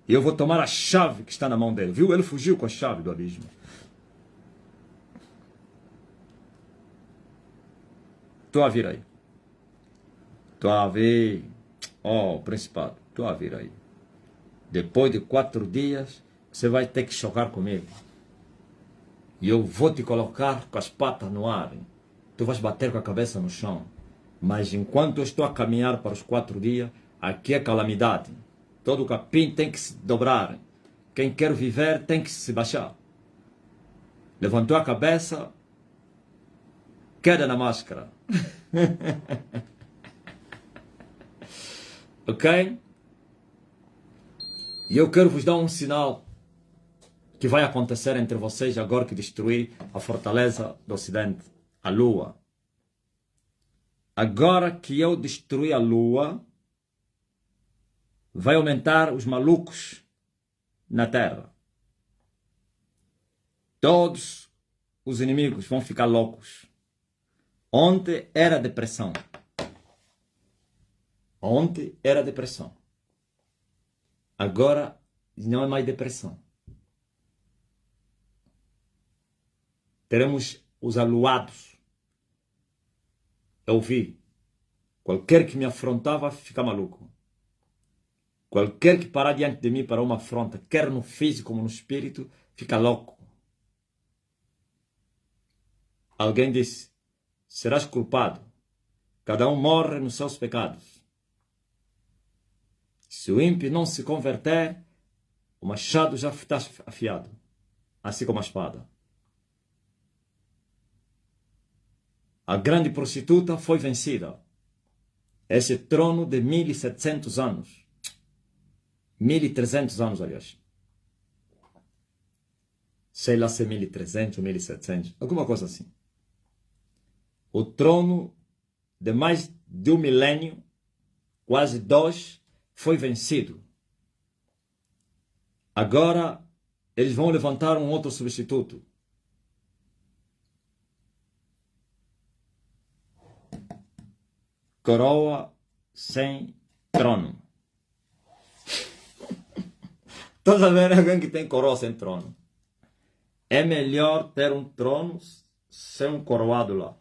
E eu vou tomar a chave que está na mão dele. Viu? Ele fugiu com a chave do abismo. Estou a vir aí. Estou a ver. Oh, Principado. Estou a vir aí. Depois de 4 dias, você vai ter que chocar comigo. E eu vou te colocar com as patas no ar. Tu vais bater com a cabeça no chão. Mas enquanto eu estou a caminhar para os 4 dias, aqui é calamidade. Todo capim tem que se dobrar. Quem quer viver tem que se baixar. Levantou a cabeça, queda na máscara. Ok? E eu quero vos dar um sinal que vai acontecer entre vocês agora que destruir a fortaleza do Ocidente, a Lua. Agora que eu destruir a Lua, vai aumentar os malucos na Terra. Todos os inimigos vão ficar loucos. Ontem era depressão. Ontem era depressão. Agora não é mais depressão. Teremos os aluados. Eu vi. Qualquer que me afrontava fica maluco. Qualquer que parar diante de mim para uma afronta, quer no físico como no espírito, fica louco. Alguém disse: serás culpado. Cada um morre nos seus pecados. Se o ímpio não se converter, o machado já está afiado, assim como a espada. A grande prostituta foi vencida. Esse trono de 1700 anos. 1300 anos, aliás. Sei lá se é 1300 ou 1700, alguma coisa assim. O trono de mais de 1 milênio, quase 2, foi vencido. Agora eles vão levantar um outro substituto. Coroa sem trono. Estás a ver alguém que tem coroa sem trono? É melhor ter um trono sem um coroado lá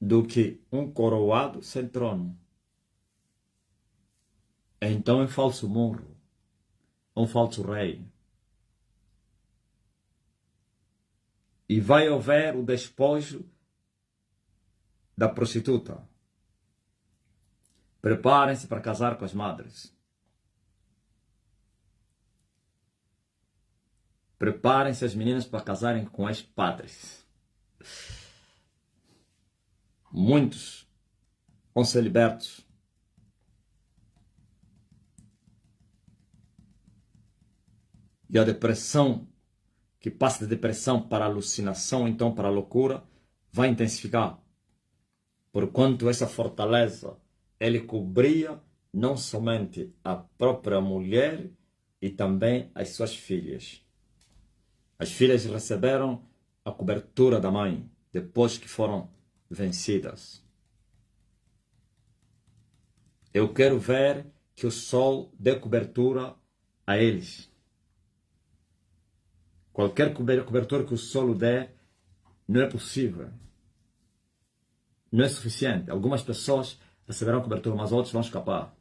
do que um coroado sem trono. Então é falso morro, um falso rei. E vai haver o despojo da prostituta. Preparem-se para casar com as madres. Preparem-se as meninas para casarem com os padres. Muitos vão ser libertos. E a depressão, que passa de depressão para alucinação, então para a loucura, vai intensificar. Porquanto essa fortaleza, ele cobria não somente a própria mulher e também as suas filhas. As filhas receberam a cobertura da mãe, depois que foram vencidas. Eu quero ver que o sol dê cobertura a eles. Qualquer cobertura que o sol dê, não é possível. Não é suficiente. Algumas pessoas receberão cobertura, mas outros vão escapar.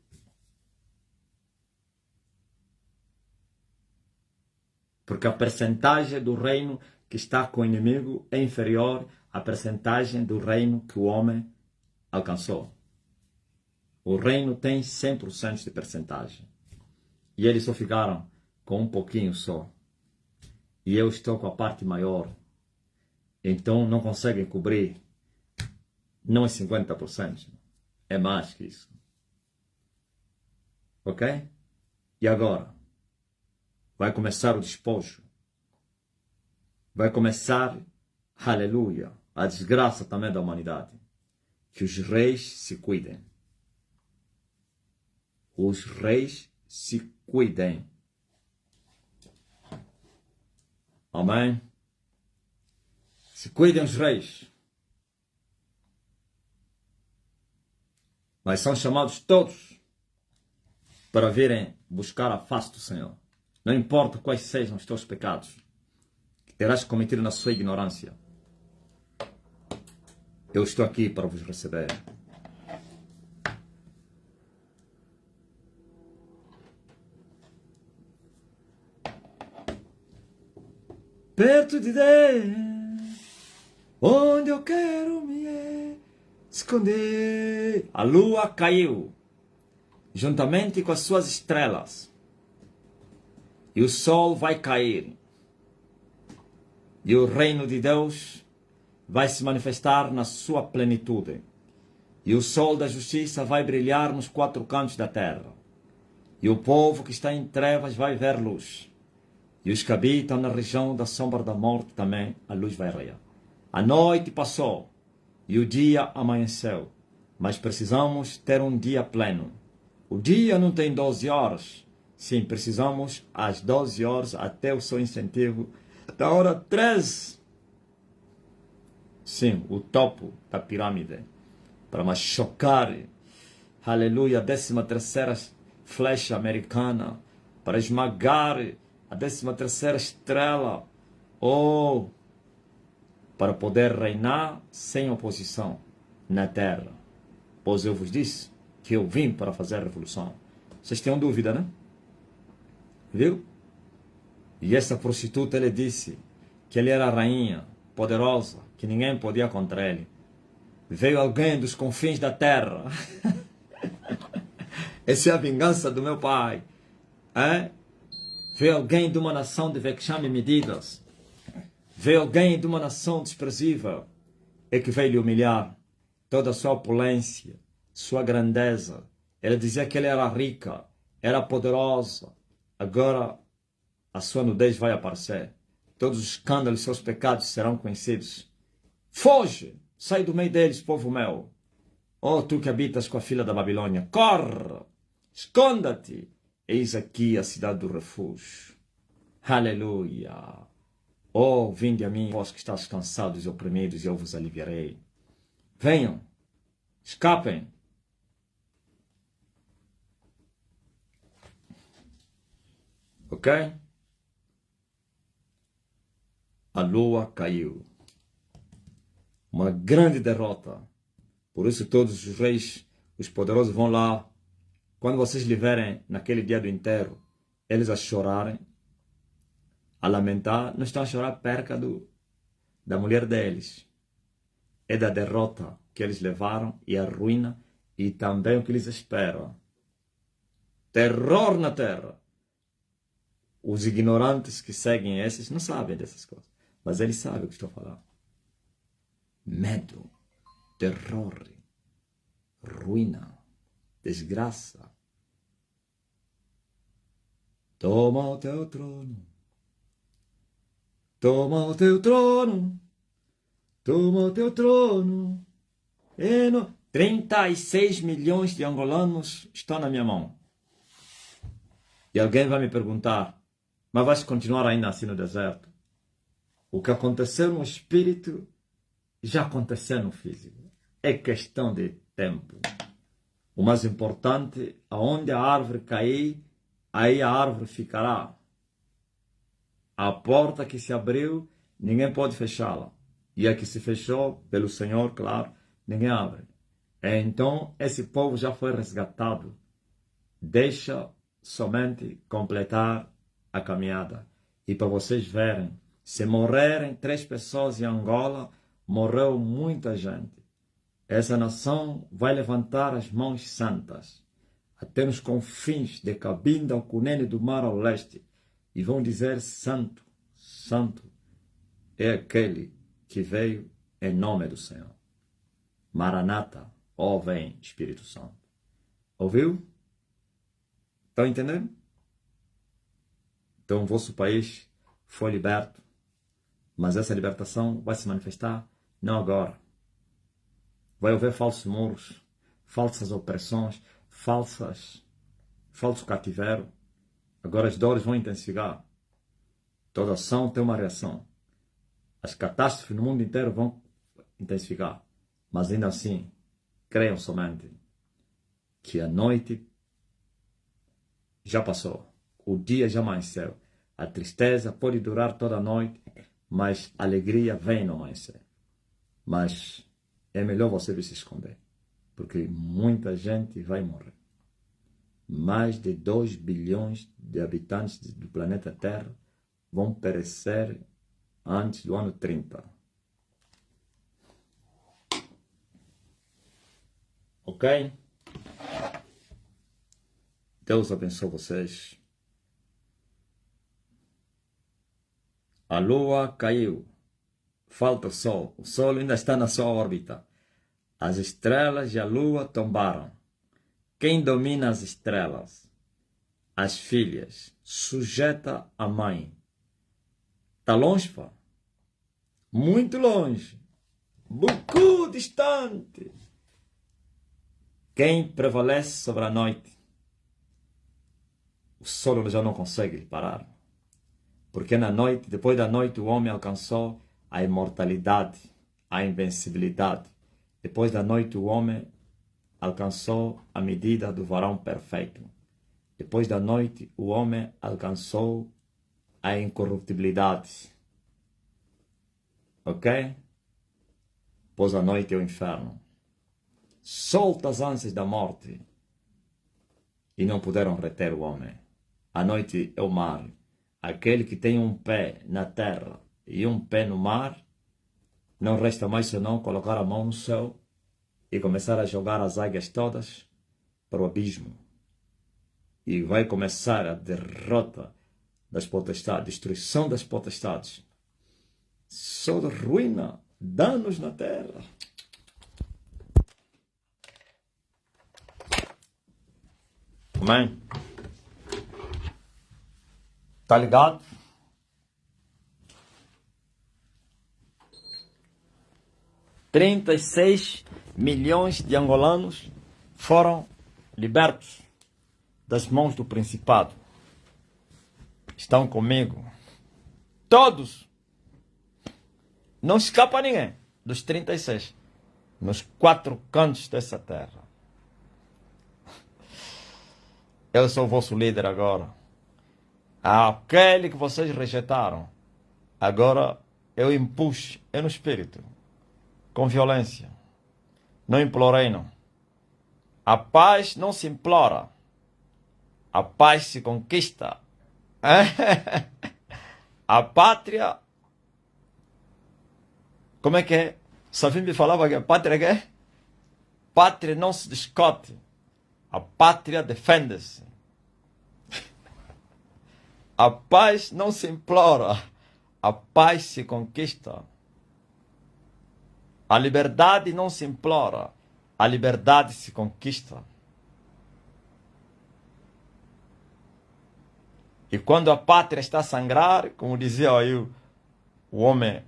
Porque a percentagem do reino que está com o inimigo é inferior à percentagem do reino que o homem alcançou. O reino tem 100% de percentagem. E eles só ficaram com um pouquinho só. E eu estou com a parte maior. Então não conseguem cobrir. Não é 50%. É mais que isso. Ok? E agora? Vai começar o despojo. Vai começar, aleluia, a desgraça também da humanidade. Que os reis se cuidem. Os reis se cuidem. Amém? Se cuidem os reis. Mas são chamados todos para virem buscar a face do Senhor. Não importa quais sejam os teus pecados que terás cometido na sua ignorância. Eu estou aqui para vos receber. perto de Deus, onde eu quero me esconder. A lua caiu, juntamente com as suas estrelas, e o sol vai cair, e o reino de Deus vai se manifestar na sua plenitude, e o sol da justiça vai brilhar nos quatro cantos da terra, e o povo que está em trevas vai ver luz, e os que habitam na região da sombra da morte também a luz vai raiar. A noite passou e o dia amanheceu, mas precisamos ter um dia pleno. O dia não tem 12 horas. Sim, precisamos às 12 horas até o seu incentivo da hora 13. Sim, o topo da pirâmide, para machucar, aleluia, a 13ª flecha americana, para esmagar a 13ª estrela, ou para poder reinar sem oposição na terra. Pois eu vos disse que eu vim para fazer a revolução. Vocês têm dúvida, né? Viu? E essa prostituta, ele disse que ele era a rainha, poderosa, que ninguém podia contra ele. Veio alguém dos confins da terra. Essa é a vingança do meu pai. É? Veio alguém de uma nação de vexame e medidas. Veio alguém de uma nação desprezível e que veio lhe humilhar. Toda a sua opulência, sua grandeza. Ele dizia que ele era rica, era poderosa. Agora a sua nudez vai aparecer. Todos os escândalos e seus pecados serão conhecidos. Foge! Sai do meio deles, povo meu. Oh, tu que habitas com a filha da Babilônia, corre! Esconda-te! Eis aqui a cidade do refúgio. Aleluia! Oh, vinde a mim, vós que estáis cansados e oprimidos, e eu vos aliviarei. Venham, escapem. Ok? A lua caiu. Uma grande derrota. Por isso todos os reis, os poderosos vão lá. Quando vocês lhe verem naquele dia do enterro, eles a chorarem, a lamentar, não estão a chorar perca da mulher deles. É da derrota que eles levaram e a ruína e também o que lhes espera. Terror na terra. Os ignorantes que seguem esses não sabem dessas coisas, mas eles sabem o que estou falando. Medo, terror, ruína, desgraça. Toma o teu trono. Toma o teu trono. Toma o teu trono. 36 milhões de angolanos estão na minha mão. E alguém vai me perguntar, mas vais continuar ainda assim no deserto? O que aconteceu no espírito já aconteceu no físico. É questão de tempo. O mais importante, aonde a árvore cair, aí a árvore ficará. A porta que se abriu, ninguém pode fechá-la. E a que se fechou, pelo Senhor, claro, ninguém abre. Então, esse povo já foi resgatado. Deixa somente completar a caminhada. E para vocês verem, se morrerem 3 pessoas em Angola, morreu muita gente. Essa nação vai levantar as mãos santas, até nos confins de Cabinda ao Cunene do mar ao leste, e vão dizer: Santo, Santo é aquele que veio em nome do Senhor. Maranata, ó vem Espírito Santo. Ouviu? Estão entendendo? Então o vosso país foi liberto, mas essa libertação vai se manifestar não agora. Vai haver falsos muros, falsas opressões, falso cativeiro. Agora as dores vão intensificar. Toda ação tem uma reação. As catástrofes no mundo inteiro vão intensificar. Mas ainda assim, creiam somente que a noite já passou. O dia já amanheceu. A tristeza pode durar toda a noite, mas a alegria vem no amanhecer. Mas é melhor você se esconder, porque muita gente vai morrer. Mais de 2 bilhões de habitantes do planeta Terra vão perecer antes do ano 30. Ok? Deus abençoe vocês. A lua caiu. Falta o sol. O sol ainda está na sua órbita. As estrelas e a lua tombaram. Quem domina as estrelas? As filhas. Sujeita a mãe. Está longe, pá? Muito longe. Beaucoup distante. Quem prevalece sobre a noite? O sol já não consegue parar. Porque na noite, depois da noite, o homem alcançou a imortalidade, a invencibilidade. Depois da noite, o homem alcançou a medida do varão perfeito. Depois da noite, o homem alcançou a incorruptibilidade. Ok? Pois a noite é o inferno. Solta as ânsias da morte. E não puderam reter o homem. A noite é o mar. Aquele que tem um pé na terra e um pé no mar, não resta mais senão colocar a mão no céu e começar a jogar as águias todas para o abismo. E vai começar a derrota das potestades, destruição das potestades. Só ruína, danos na terra. Amém? Tá ligado? $36 milhões de angolanos foram libertos das mãos do principado. Estão comigo. Todos. Não escapa ninguém dos 36. Nos 4 cantos dessa terra. Eu sou o vosso líder agora. Aquele que vocês rejeitaram. Agora eu impus, no espírito. Com violência. Não implorei, não. A paz não se implora. A paz se conquista. A pátria... Como é que é? Savim me falava que a pátria é quê? Pátria não se discute. A pátria defende-se. A paz não se implora. A paz se conquista. A liberdade não se implora. A liberdade se conquista. E quando a pátria está a sangrar, como dizia aí o homem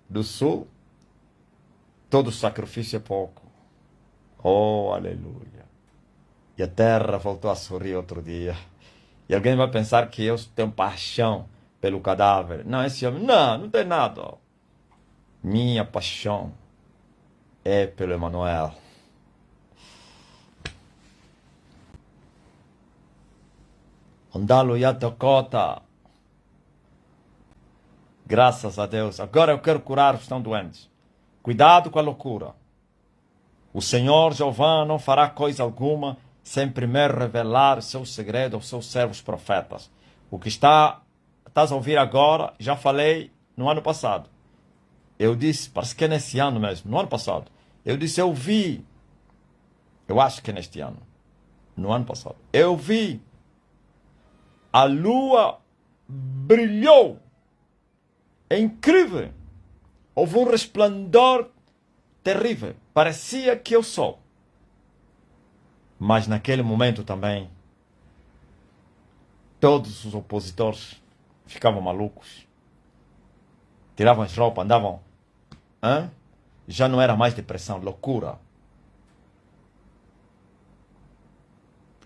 do sul, todo sacrifício é pouco. Oh, aleluia. E a terra voltou a sorrir outro dia. E alguém vai pensar que eu tenho paixão pelo cadáver. Não, esse homem, não tem nada. Minha paixão é pelo Emanuel. Ondalo Yatokota. Graças a Deus. Agora eu quero curar os que estão doentes. Cuidado com a loucura. O Senhor Jeová não fará coisa alguma sem primeiro revelar seu segredo aos seus servos profetas. O que estás a ouvir agora, já falei no ano passado. Eu disse, parece que é nesse ano mesmo, no ano passado. Eu disse, eu vi. Eu acho que é neste ano. No ano passado. Eu vi. A lua brilhou. É incrível. Houve um resplendor terrível. Parecia que eu sou. Mas naquele momento também, todos os opositores ficavam malucos. Tiravam as roupas, andavam. Já não era mais depressão, loucura.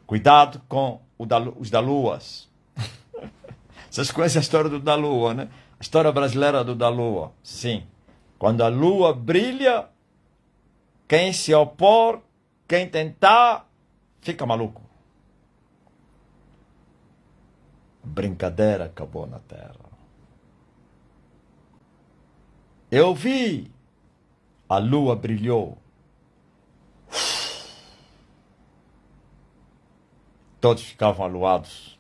Cuidado com os da Luas. Vocês conhecem a história do da Lua, né? A história brasileira do da Lua. Sim. Quando a Lua brilha, quem se opor, quem tentar, fica maluco. Brincadeira acabou na Terra. Eu vi. A lua brilhou. Todos ficavam aluados.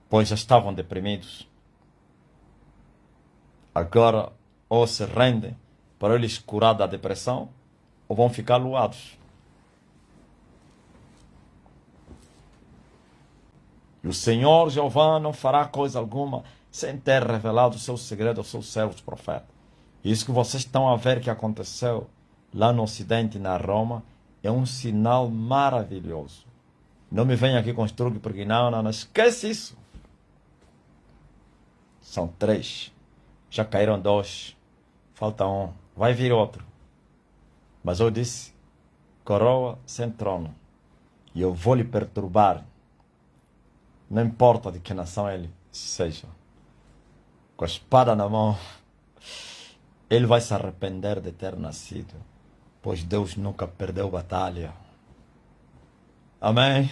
Pois já estavam deprimidos. Agora, ou se rendem para eles curar da depressão, ou vão ficar luados. E o Senhor Jeová não fará coisa alguma sem ter revelado o seu segredo aos seus servos profetas. Isso que vocês estão a ver que aconteceu lá no Ocidente, na Roma, é um sinal maravilhoso. Não me venha aqui com estrugue, porque não, esquece isso. São 3. Já caíram 2. Falta 1. Vai vir outro. Mas eu disse, coroa sem trono. E eu vou lhe perturbar. Não importa de que nação ele seja. Com a espada na mão, ele vai se arrepender de ter nascido. Pois Deus nunca perdeu batalha. Amém?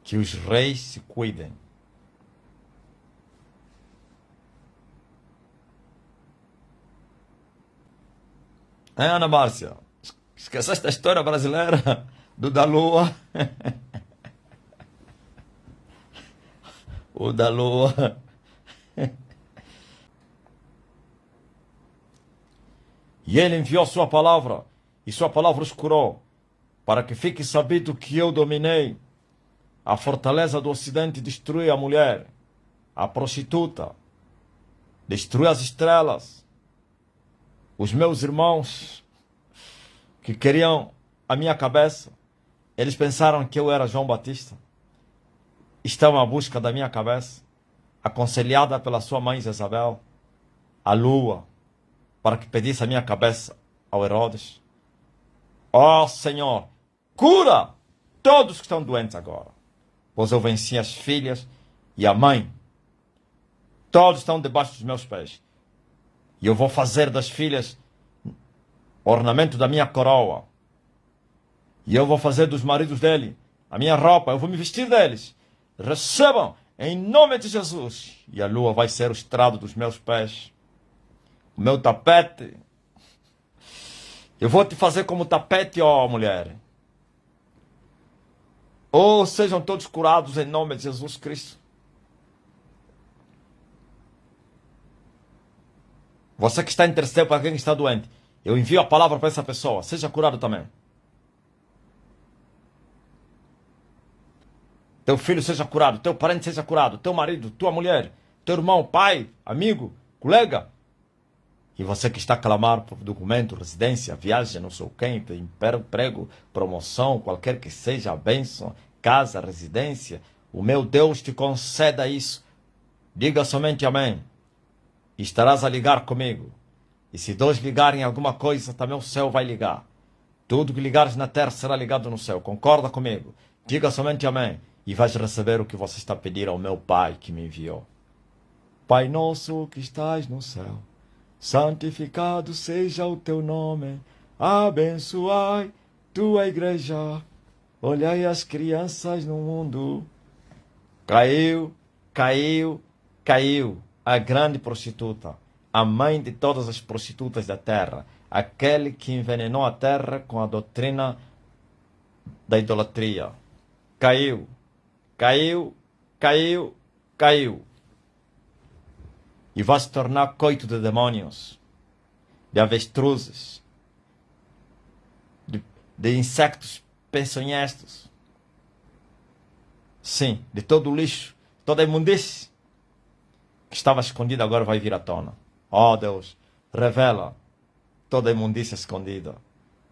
Que os reis se cuidem. Ana Márcia, esqueceste da história brasileira do da Lua? O da Lua. E ele enviou sua palavra, e sua palavra os curou, para que fique sabido que eu dominei. A fortaleza do Ocidente destrui a mulher, a prostituta, destrui as estrelas. Os meus irmãos que queriam a minha cabeça, eles pensaram que eu era João Batista. Estavam à busca da minha cabeça, aconselhada pela sua mãe Jezabel, a lua, para que pedisse a minha cabeça ao Herodes. Ó Senhor, cura todos que estão doentes agora, pois eu venci as filhas e a mãe. Todos estão debaixo dos meus pés. E eu vou fazer das filhas ornamento da minha coroa. E eu vou fazer dos maridos dele a minha roupa. Eu vou me vestir deles. Recebam em nome de Jesus. E a lua vai ser o estrado dos meus pés. O meu tapete. Eu vou te fazer como tapete, ó mulher. Ou sejam todos curados em nome de Jesus Cristo. Você que está interessado para quem está doente, eu envio a palavra para essa pessoa. Seja curado também. Teu filho seja curado, teu parente seja curado, teu marido, tua mulher, teu irmão, pai, amigo, colega. E você que está a clamar por documento, residência, viagem, não sei quem, emprego, promoção, qualquer que seja a bênção, casa, residência, o meu Deus te conceda isso. Diga somente amém. E estarás a ligar comigo. E se 2 ligarem alguma coisa, também o céu vai ligar. Tudo que ligares na terra será ligado no céu. Concorda comigo? Diga somente amém. E vais receber o que você está pedindo ao meu Pai que me enviou. Pai nosso que estás no céu, santificado seja o teu nome. Abençoai tua igreja. Olhai as crianças no mundo. Caiu, caiu, caiu a grande prostituta, a mãe de todas as prostitutas da terra, aquele que envenenou a terra com a doutrina da idolatria. Caiu, caiu, caiu, caiu. E vai se tornar coito de demônios, de avestruzes, de insectos peçonhentos. Sim, de todo o lixo, toda a imundície que estava escondida agora vai vir à tona. Ó Deus, revela toda a imundícia escondida,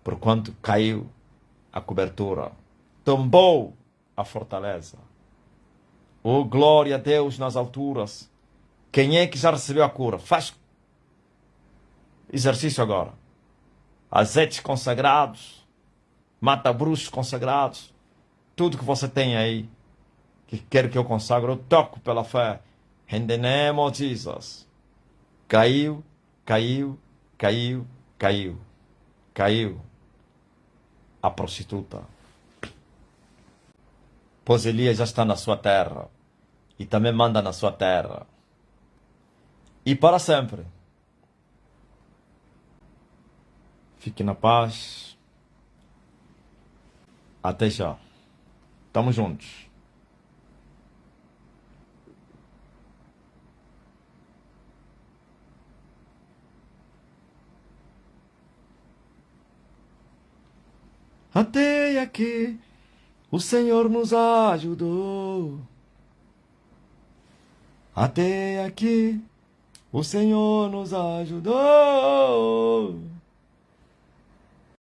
porquanto caiu a cobertura, tombou a fortaleza. Oh, glória a Deus nas alturas. Quem é que já recebeu a cura? Faz exercício agora. Azeites consagrados, mata-bruxos consagrados, tudo que você tem aí, que quer que eu consagre, eu toco pela fé. In the name of Jesus. Caiu, caiu, caiu, caiu, caiu a prostituta. Pois Elias já está na sua terra e também manda na sua terra. E para sempre. Fique na paz. Até já. Tamo juntos. Até aqui o Senhor nos ajudou. Até aqui o Senhor nos ajudou.